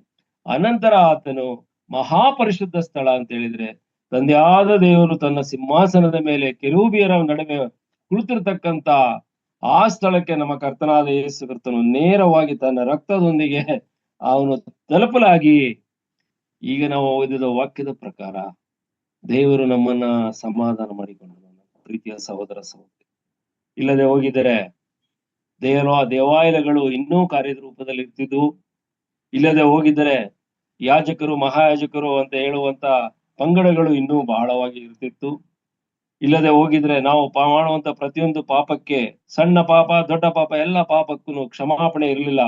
ಅನಂತರ ಆತನು ಮಹಾಪರಿಶುದ್ಧ ಸ್ಥಳ ಅಂತ ಹೇಳಿದ್ರೆ, ತಂದೆಯಾದ ದೇವರು ತನ್ನ ಸಿಂಹಾಸನದ ಮೇಲೆ ಕೆರೂಬಿಯರ ನಡುವೆ ಕುಳಿತಿರ್ತಕ್ಕಂತ ಆ ಸ್ಥಳಕ್ಕೆ ನಮ್ಮ ಕರ್ತನಾದ ಯೇಸು ಕ್ರಿಸ್ತನು ನೇರವಾಗಿ ತನ್ನ ರಕ್ತದೊಂದಿಗೆ ಅವನು ತಲುಪಲಾಗಿ, ಈಗ ನಾವು ಓದಿದ ವಾಕ್ಯದ ಪ್ರಕಾರ ದೇವರು ನಮ್ಮನ್ನ ಸಮಾಧಾನ ಮಾಡಿಕೊಂಡನು. ಪ್ರೀತಿಯ ಸಹೋದರ ಸಹೋದರಿ, ಇಲ್ಲದೆ ಹೋಗಿದರೆ ದೇವಾಲಯಗಳು ಇನ್ನೂ ಕಾರ್ಯದ ರೂಪದಲ್ಲಿ ಇರ್ತಿದ್ವು. ಇಲ್ಲದೆ ಹೋಗಿದ್ದರೆ ಯಾಜಕರು, ಮಹಾಯಾಜಕರು ಅಂತ ಹೇಳುವಂತ ಪಂಗಡಗಳು ಇನ್ನೂ ಬಹಳವಾಗಿ ಇರ್ತಿತ್ತು. ಇಲ್ಲದೆ ಹೋಗಿದ್ರೆ ನಾವು ಮಾಡುವಂತ ಪ್ರತಿಯೊಂದು ಪಾಪಕ್ಕೆ, ಸಣ್ಣ ಪಾಪ ದೊಡ್ಡ ಪಾಪ, ಎಲ್ಲ ಪಾಪಕ್ಕೂ ಕ್ಷಮಾಪಣೆ ಇರಲಿಲ್ಲ.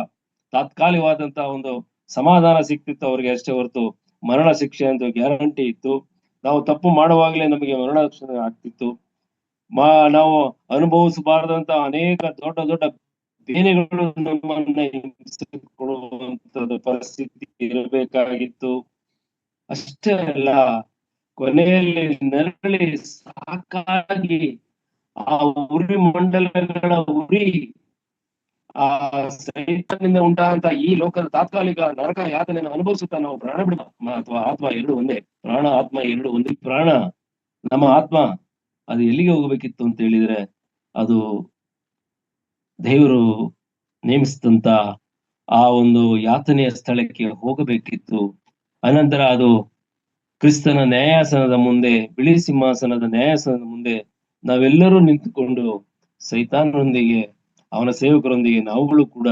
ತಾತ್ಕಾಲಿಕವಾದಂತಹ ಒಂದು ಸಮಾಧಾನ ಸಿಕ್ತಿತ್ತು ಅವ್ರಿಗೆ ಅಷ್ಟೇ ಹೊರತು ಮರಣ ಶಿಕ್ಷೆ ಅಂತ ಗ್ಯಾರಂಟಿ ಇತ್ತು. ನಾವು ತಪ್ಪು ಮಾಡುವಾಗಲೇ ನಮಗೆ ಮರಣ ಶಿಕ್ಷೆ ಆಗ್ತಿತ್ತು. ನಾವು ಅನುಭವಿಸಬಾರದಂತ ಅನೇಕ ದೊಡ್ಡ ದೊಡ್ಡ ಬೇನೆಗಳು ನಮ್ಮನ್ನ ಹಿಂಸಿಸಿಕೊಳ್ಳುವಂತದ್ದು ಪರಿಸ್ಥಿತಿ ಇರಬೇಕಾಗಿತ್ತು. ಅಷ್ಟೇ ಅಲ್ಲ, ಕೊನೆಯಲ್ಲಿ ನರಳಿ ಸಾಕಾಗಿ ಆ ಉರಿ ಮಂಡಲಗಳ ಉರಿ, ಆ ಸೈತಾನದಿಂದ ಉಂಟಾದಂತ ಈ ಲೋಕದ ತಾತ್ಕಾಲಿಕ ನರಕ ಯಾತನೆಯನ್ನು ಅನುಭವಿಸುತ್ತಾ ನಾವು ಪ್ರಾಣ ಬಿಡ, ಅಥವಾ ಆತ್ಮ ಎರಡು ಒಂದೇ, ಪ್ರಾಣ ಆತ್ಮ ಎರಡು ಒಂದೇ. ಪ್ರಾಣ, ನಮ್ಮ ಆತ್ಮ ಅದು ಎಲ್ಲಿಗೆ ಹೋಗಬೇಕಿತ್ತು ಅಂತ ಹೇಳಿದ್ರೆ, ಅದು ದೇವರು ನೇಮಿಸಿದಂತ ಆ ಒಂದು ಯಾತನೆಯ ಸ್ಥಳಕ್ಕೆ ಹೋಗಬೇಕಿತ್ತು. ಅನಂತರ ಅದು ಕ್ರಿಸ್ತನ ನ್ಯಾಯಾಸನದ ಮುಂದೆ, ಬಿಳಿ ಸಿಂಹಾಸನದ ನ್ಯಾಯಾಸನದ ಮುಂದೆ ನಾವೆಲ್ಲರೂ ನಿಂತುಕೊಂಡು ಸೈತಾನರೊಂದಿಗೆ, ಅವನ ಸೇವಕರೊಂದಿಗೆ ನಾವುಗಳು ಕೂಡ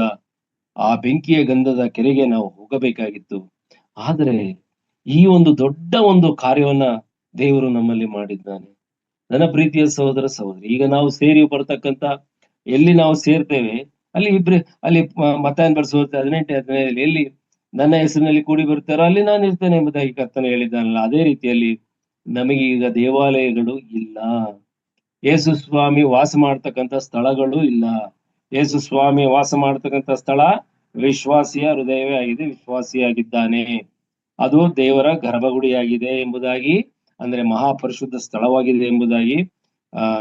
ಆ ಬೆಂಕಿಯ ಗಂಧದ ಕೆರೆಗೆ ನಾವು ಹೋಗಬೇಕಾಗಿತ್ತು. ಆದರೆ ಈ ಒಂದು ದೊಡ್ಡ ಒಂದು ಕಾರ್ಯವನ್ನ ದೇವರು ನಮ್ಮಲ್ಲಿ ಮಾಡಿದ್ದಾನೆ. ನನ್ನ ಪ್ರೀತಿಯ ಸಹೋದರ ಸಹೋದರಿ, ಈಗ ನಾವು ಸೇರಿ ಬರ್ತಕ್ಕಂತ ಎಲ್ಲಿ ನಾವು ಸೇರ್ತೇವೆ ಅಲ್ಲಿ ಅಲ್ಲಿ ಮತ್ತಾಯನ ಬರೆಸುವ 18 ಎಲ್ಲಿ ನನ್ನ ಹೆಸರಿನಲ್ಲಿ ಕೂಡಿ ಬರ್ತಾರೋ ಅಲ್ಲಿ ನಾನು ಇರ್ತೇನೆ ಎಂಬುದಾಗಿ ಕರ್ತನ ಹೇಳಿದ್ದಾನಲ್ಲ, ಅದೇ ರೀತಿಯಲ್ಲಿ ನಮಗೆ ಈಗ ದೇವಾಲಯಗಳು ಇಲ್ಲ, ಯೇಸು ಸ್ವಾಮಿ ವಾಸ ಮಾಡ್ತಕ್ಕಂಥ ಸ್ಥಳಗಳು ಇಲ್ಲ. ಯೇಸು ಸ್ವಾಮಿ ವಾಸ ಮಾಡ್ತಕ್ಕಂಥ ಸ್ಥಳ ವಿಶ್ವಾಸಿಯ ಹೃದಯವೇ ಆಗಿದೆ, ವಿಶ್ವಾಸಿಯಾಗಿದ್ದಾನೆ. ಅದು ದೇವರ ಗರ್ಭಗುಡಿಯಾಗಿದೆ ಎಂಬುದಾಗಿ, ಅಂದ್ರೆ ಮಹಾಪರಿಶುದ್ಧ ಸ್ಥಳವಾಗಿದೆ ಎಂಬುದಾಗಿ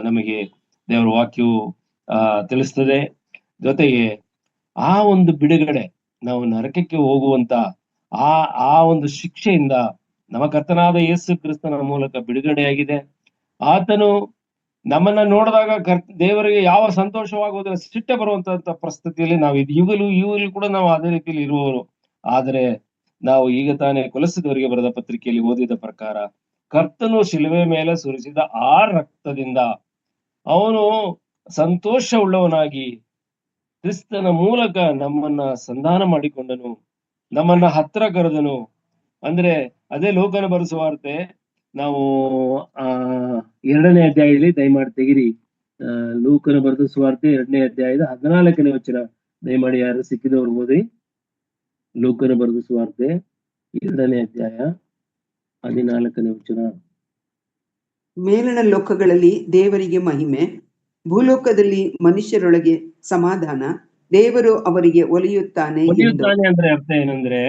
ನಮಗೆ ದೇವರ ವಾಕ್ಯವು ತಿಳಿಸ್ತದೆ. ಜೊತೆಗೆ ಆ ಒಂದು ಬಿಡುಗಡೆ, ನಾವು ನರಕಕ್ಕೆ ಹೋಗುವಂತ ಆ ಒಂದು ಶಿಕ್ಷೆಯಿಂದ ನಮ್ಮ ಕರ್ತನಾದ ಯೇಸು ಕ್ರಿಸ್ತನ ಮೂಲಕ ಬಿಡುಗಡೆಯಾಗಿದೆ. ಆತನು ನಮ್ಮನ್ನ ನೋಡಿದಾಗ ದೇವರಿಗೆ ಯಾವ ಸಂತೋಷವಾಗುವುದಿಲ್ಲ, ಸಿಟ್ಟೆ ಬರುವಂತ ಪರಿಸ್ಥಿತಿಯಲ್ಲಿ ನಾವು ಈಗಲೂ ಕೂಡ ನಾವು ಅದೇ ರೀತಿಯಲ್ಲಿ ಇರುವವರು. ಆದರೆ ನಾವು ಈಗ ತಾನೇ ಕೊಲೊಸ್ಸದವರಿಗೆ ಬರೆದ ಪತ್ರಿಕೆಯಲ್ಲಿ ಓದಿದ ಪ್ರಕಾರ, ಕರ್ತನು ಶಿಲುವೆ ಮೇಲೆ ಸುರಿಸಿದ ಆ ರಕ್ತದಿಂದ ಅವನು ಸಂತೋಷ ಉಳ್ಳವನಾಗಿ ಕ್ರಿಸ್ತನ ಮೂಲಕ ನಮ್ಮನ್ನ ಸಂಧಾನ ಮಾಡಿಕೊಂಡನು, ನಮ್ಮನ್ನ ಹತ್ರ ಕರೆದನು. ಅಂದ್ರೆ ಅದೇ ಲೋಕನ ಬರೆಸುವಾರ್ತೆ. ನಾವು 2ನೇ ಅಧ್ಯಾಯದಲ್ಲಿ ದಯಮಾಡಿ ತೆಗಿರಿ, ಲೂಕನ ಬರೆದ ಸುವಾರ್ತೆ 2ನೇ ಅಧ್ಯಾಯದ 14ನೇ ವಚನ. ದಯಮಾಡಿ ಯಾರು ಸಿಕ್ಕಿದವರು ಓದಿ. ಲೂಕನ ಬರೆದ ಸುವಾರ್ತೆ 2ನೇ ಅಧ್ಯಾಯ 14ನೇ ವಚನ. ಮೇಲಣ ಲೋಕಗಳಲ್ಲಿ ದೇವರಿಗೆ ಮಹಿಮೆ, ಭೂಲೋಕದಲ್ಲಿ ಮನುಷ್ಯರೊಳಗೆ ಸಮಾಧಾನ, ದೇವರು ಅವರಿಗೆ ಒಲಿಯುತ್ತಾನೆ. ಅಂದ್ರೆ ಅರ್ಥ ಏನಂದ್ರೆ,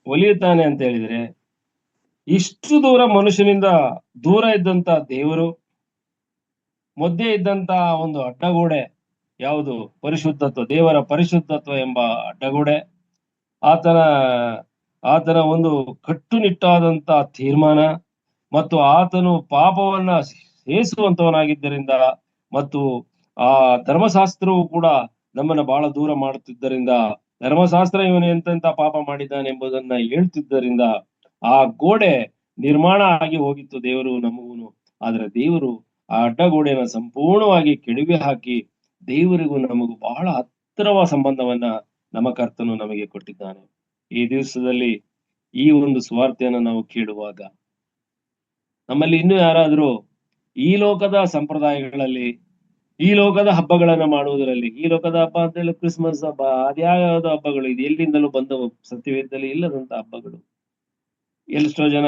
ಒಲಿಯುತ್ತಾನೆ ಅಂತ ಹೇಳಿದ್ರೆ, ಇಷ್ಟು ದೂರ ಮನುಷ್ಯನಿಂದ ದೂರ ಇದ್ದಂತ ದೇವರು, ಮಧ್ಯೆ ಇದ್ದಂತ ಒಂದು ಅಡ್ಡಗೋಡೆ ಯಾವುದು? ಪರಿಶುದ್ಧತ್ವ, ದೇವರ ಪರಿಶುದ್ಧತ್ವ ಎಂಬ ಅಡ್ಡಗೋಡೆ, ಆತನ ಒಂದು ಕಟ್ಟುನಿಟ್ಟಾದಂತ ತೀರ್ಮಾನ, ಮತ್ತು ಆತನು ಪಾಪವನ್ನ ಸೇರಿಸುವಂತವನಾಗಿದ್ದರಿಂದ, ಮತ್ತು ಆ ಧರ್ಮಶಾಸ್ತ್ರವು ಕೂಡ ನಮ್ಮನ್ನ ಬಹಳ ದೂರ ಮಾಡುತ್ತಿದ್ದರಿಂದ, ಧರ್ಮಶಾಸ್ತ್ರ ಇವನು ಎಂತೆಂತ ಪಾಪ ಮಾಡಿದ್ದಾನೆ ಎಂಬುದನ್ನ ಹೇಳ್ತಿದ್ದರಿಂದ ಆ ಗೋಡೆ ನಿರ್ಮಾಣ ಆಗಿ ಹೋಗಿತ್ತು ದೇವರು ನಮಗೂನು. ಆದ್ರೆ ದೇವರು ಆ ಅಡ್ಡಗೋಡೆಯನ್ನು ಸಂಪೂರ್ಣವಾಗಿ ಕೆಡವಿ ಹಾಕಿ ದೇವರಿಗೂ ನಮಗೂ ಬಹಳ ಹತ್ತಿರವಾದ ಸಂಬಂಧವನ್ನ ನಮ್ಮ ಕರ್ತನು ನಮಗೆ ಕೊಟ್ಟಿದ್ದಾನೆ. ಈ ದಿವಸದಲ್ಲಿ ಈ ಒಂದು ಸುವಾರ್ತೆಯನ್ನು ನಾವು ಕೇಳುವಾಗ ನಮ್ಮಲ್ಲಿ ಇನ್ನೂ ಯಾರಾದರೂ ಈ ಲೋಕದ ಸಂಪ್ರದಾಯಗಳಲ್ಲಿ, ಈ ಲೋಕದ ಹಬ್ಬಗಳನ್ನ ಮಾಡುವುದರಲ್ಲಿ, ಈ ಲೋಕದ ಹಬ್ಬ ಅಂತ ಹೇಳಿ ಕ್ರಿಸ್ಮಸ್ ಹಬ್ಬ, ಅದ್ಯಾವ್ಯಾವ್ದು ಹಬ್ಬಗಳು ಇದು ಎಲ್ಲಿಂದಲೂ ಬಂದವು, ಸತ್ಯವೇದದಲ್ಲಿ ಇಲ್ಲದಂತ ಹಬ್ಬಗಳು. ಎಷ್ಟೋ ಜನ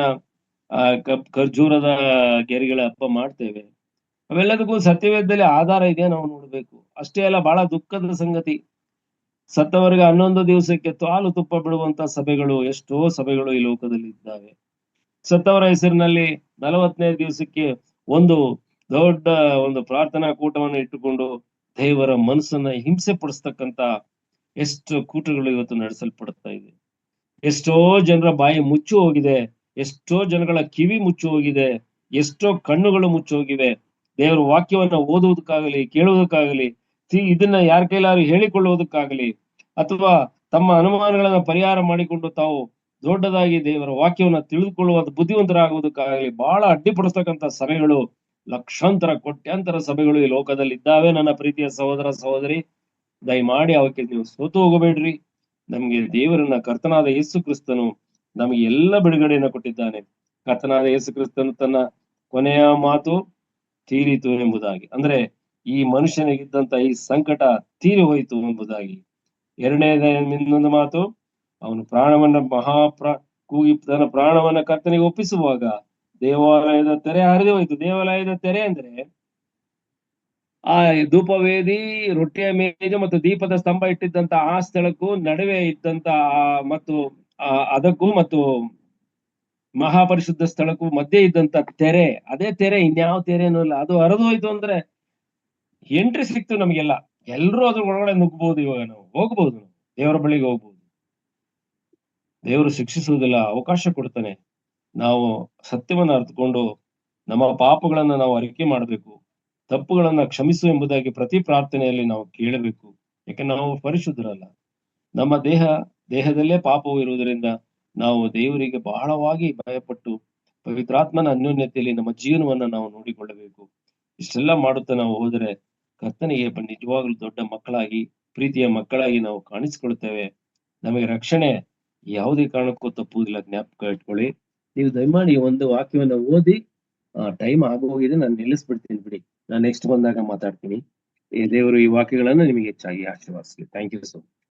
ಖರ್ಜೂರದ ಗೆರೆಗಳ ಹಬ್ಬ ಮಾಡ್ತೇವೆ. ಅವೆಲ್ಲದಕ್ಕೂ ಸತ್ಯವೇದದಲ್ಲಿ ಆಧಾರ ಇದೆ, ನಾವು ನೋಡ್ಬೇಕು. ಅಷ್ಟೇ ಅಲ್ಲ, ಬಹಳ ದುಃಖದ ಸಂಗತಿ, ಸತ್ತವರಿಗೆ 11 ದಿವಸಕ್ಕೆ ಹಾಲು ತುಪ್ಪ ಬಿಡುವಂತ ಸಭೆಗಳು, ಎಷ್ಟೋ ಸಭೆಗಳು ಈ ಲೋಕದಲ್ಲಿ ಇದ್ದಾವೆ. ಸತ್ತವರ ಹೆಸರಿನಲ್ಲಿ 40ನೇ ದಿವಸಕ್ಕೆ ಒಂದು ದೊಡ್ಡ ಒಂದು ಪ್ರಾರ್ಥನಾ ಕೂಟವನ್ನು ಇಟ್ಟುಕೊಂಡು ದೇವರ ಮನಸ್ಸನ್ನ ಹಿಂಸೆ ಪಡಿಸ್ತಕ್ಕಂತ ಎಷ್ಟು ಕೂಟಗಳು ಇವತ್ತು ನಡೆಸಲ್ಪಡುತ್ತಾ ಇದೆ. ಎಷ್ಟೋ ಜನರ ಬಾಯಿ ಮುಚ್ಚಿ ಹೋಗಿದೆ, ಎಷ್ಟೋ ಜನಗಳ ಕಿವಿ ಮುಚ್ಚಿ ಹೋಗಿದೆ, ಎಷ್ಟೋ ಕಣ್ಣುಗಳು ಮುಚ್ಚಿ ಹೋಗಿವೆ. ದೇವರ ವಾಕ್ಯವನ್ನ ಓದುವುದಕ್ಕಾಗಲಿ, ಕೇಳುವುದಕ್ಕಾಗಲಿ, ಇದನ್ನ ಯಾರ ಕೈಲಾರು ಹೇಳಿಕೊಳ್ಳುವುದಕ್ಕಾಗಲಿ, ಅಥವಾ ತಮ್ಮ ಅನುಮಾನಗಳನ್ನ ಪರಿಹಾರ ಮಾಡಿಕೊಂಡು ತಾವು ದೊಡ್ಡದಾಗಿ ದೇವರ ವಾಕ್ಯವನ್ನ ತಿಳಿದುಕೊಳ್ಳುವ ಬುದ್ಧಿವಂತರಾಗುವುದಕ್ಕಾಗಲಿ ಬಹಳ ಅಡ್ಡಿಪಡಿಸ್ತಕ್ಕಂಥ ಸಭೆಗಳು, ಲಕ್ಷಾಂತರ ಕೋಟ್ಯಾಂತರ ಸಭೆಗಳು ಈ ಲೋಕದಲ್ಲಿ ಇದ್ದಾವೆ. ನನ್ನ ಪ್ರೀತಿಯ ಸಹೋದರ ಸಹೋದರಿ, ದಯಮಾಡಿ ಅವಕ್ಕೆ ನೀವು ಸೋತು ಹೋಗಬೇಡ್ರಿ. ನಮ್ಗೆ ದೇವರನ್ನ, ಕರ್ತನಾದ ಯೇಸು ಕ್ರಿಸ್ತನು ನಮಗೆ ಎಲ್ಲ ಬಿಡುಗಡೆಯನ್ನು ಕೊಟ್ಟಿದ್ದಾನೆ. ಕರ್ತನಾದ ಯೇಸು ಕ್ರಿಸ್ತನು ತನ್ನ ಕೊನೆಯ ಮಾತು ತೀರಿತು ಎಂಬುದಾಗಿ, ಅಂದ್ರೆ ಈ ಮನುಷ್ಯನಿಗಿದ್ದಂತ ಈ ಸಂಕಟ ತೀರಿ ಹೋಯಿತು ಎಂಬುದಾಗಿ. ಇನ್ನೊಂದು ಮಾತು, ಅವನು ಪ್ರಾಣವನ್ನ ಕೂಗಿ ತನ್ನ ಪ್ರಾಣವನ್ನ ಕರ್ತನಿಗೆ ಒಪ್ಪಿಸುವಾಗ ದೇವಾಲಯದ ತೆರೆ ಹರಿದು ಹೋಯಿತು. ದೇವಾಲಯದ ತೆರೆ ಅಂದ್ರೆ ಆ ಧೂಪವೇದಿ, ರೊಟ್ಟಿಯ ಮೇಜು ಮತ್ತು ದೀಪದ ಸ್ತಂಭ ಇಟ್ಟಿದ್ದಂತ ಆ ಸ್ಥಳಕ್ಕೂ ನಡುವೆ ಇದ್ದಂತ ಮತ್ತು ಅದಕ್ಕೂ ಮತ್ತು ಮಹಾಪರಿಶುದ್ಧ ಸ್ಥಳಕ್ಕೂ ಮಧ್ಯೆ ಇದ್ದಂತ ತೆರೆ, ಅದೇ ತೆರೆ, ಇನ್ಯಾವ ತೆರೆನೂ ಇಲ್ಲ. ಅದು ಹರಿದು ಹೋಯ್ತು ಅಂದ್ರೆ ಎಂಟ್ರಿ ಸಿಕ್ತು ನಮಗೆಲ್ಲ. ಎಲ್ರೂ ಅದ್ರ ಒಳಗಡೆ ನುಗ್ಬಹುದು. ಇವಾಗ ನಾವು ಹೋಗ್ಬಹುದು, ದೇವರ ಬಳಿಗೆ ಹೋಗ್ಬಹುದು. ದೇವರು ಶಿಕ್ಷಿಸುವುದಿಲ್ಲ, ಅವಕಾಶ ಕೊಡ್ತಾನೆ. ನಾವು ಸತ್ಯವನ್ನ ಅರ್ಥಕೊಂಡು ನಮ್ಮ ಪಾಪಗಳನ್ನ ನಾವು ಅರಿಕೆ ಮಾಡಬೇಕು, ತಪ್ಪುಗಳನ್ನ ಕ್ಷಮಿಸು ಎಂಬುದಾಗಿ ಪ್ರತಿ ಪ್ರಾರ್ಥನೆಯಲ್ಲಿ ನಾವು ಕೇಳಬೇಕು. ಯಾಕಂದ್ರೆ ನಾವು ಪರಿಶುದ್ಧರಲ್ಲ, ನಮ್ಮ ದೇಹದಲ್ಲೇ ಪಾಪವು ಇರುವುದರಿಂದ ನಾವು ದೇವರಿಗೆ ಬಹಳವಾಗಿ ಭಯಪಟ್ಟು ಪವಿತ್ರಾತ್ಮನ ಅನ್ಯೋನ್ಯತೆಯಲ್ಲಿ ನಮ್ಮ ಜೀವನವನ್ನ ನಾವು ನೋಡಿಕೊಳ್ಳಬೇಕು. ಇಷ್ಟೆಲ್ಲ ಮಾಡುತ್ತಾ ನಾವು ಹೋದರೆ ಕರ್ತನಿಗೆ ನಿಜವಾಗ್ಲೂ ದೊಡ್ಡ ಮಕ್ಕಳಾಗಿ, ಪ್ರೀತಿಯ ಮಕ್ಕಳಾಗಿ ನಾವು ಕಾಣಿಸಿಕೊಳ್ತೇವೆ. ನಮಗೆ ರಕ್ಷಣೆ ಯಾವುದೇ ಕಾರಣಕ್ಕೂ ತಪ್ಪುವುದಿಲ್ಲ, ಜ್ಞಾಪಕ ಇಟ್ಕೊಳ್ಳಿ. ನೀವು ದಯಮಾಡಿ ಒಂದು ವಾಕ್ಯವನ್ನ ಓದಿ, ಟೈಮ್ ಆಗೋಗಿದೆ, ನಾನು ನಿಲ್ಲಿಸ್ಬಿಡ್ತೀನಿ ಬಿಡಿ. ನಾನು ನೆಕ್ಸ್ಟ್ ಬಂದಾಗ ಮಾತಾಡ್ತೀನಿ. ದೇವರು ಈ ವಾಕ್ಯಗಳನ್ನ ನಿಮಗೆ ಹೆಚ್ಚಾಗಿ ಆಶೀರ್ವಾದಿಸಲಿ. Thank you so much.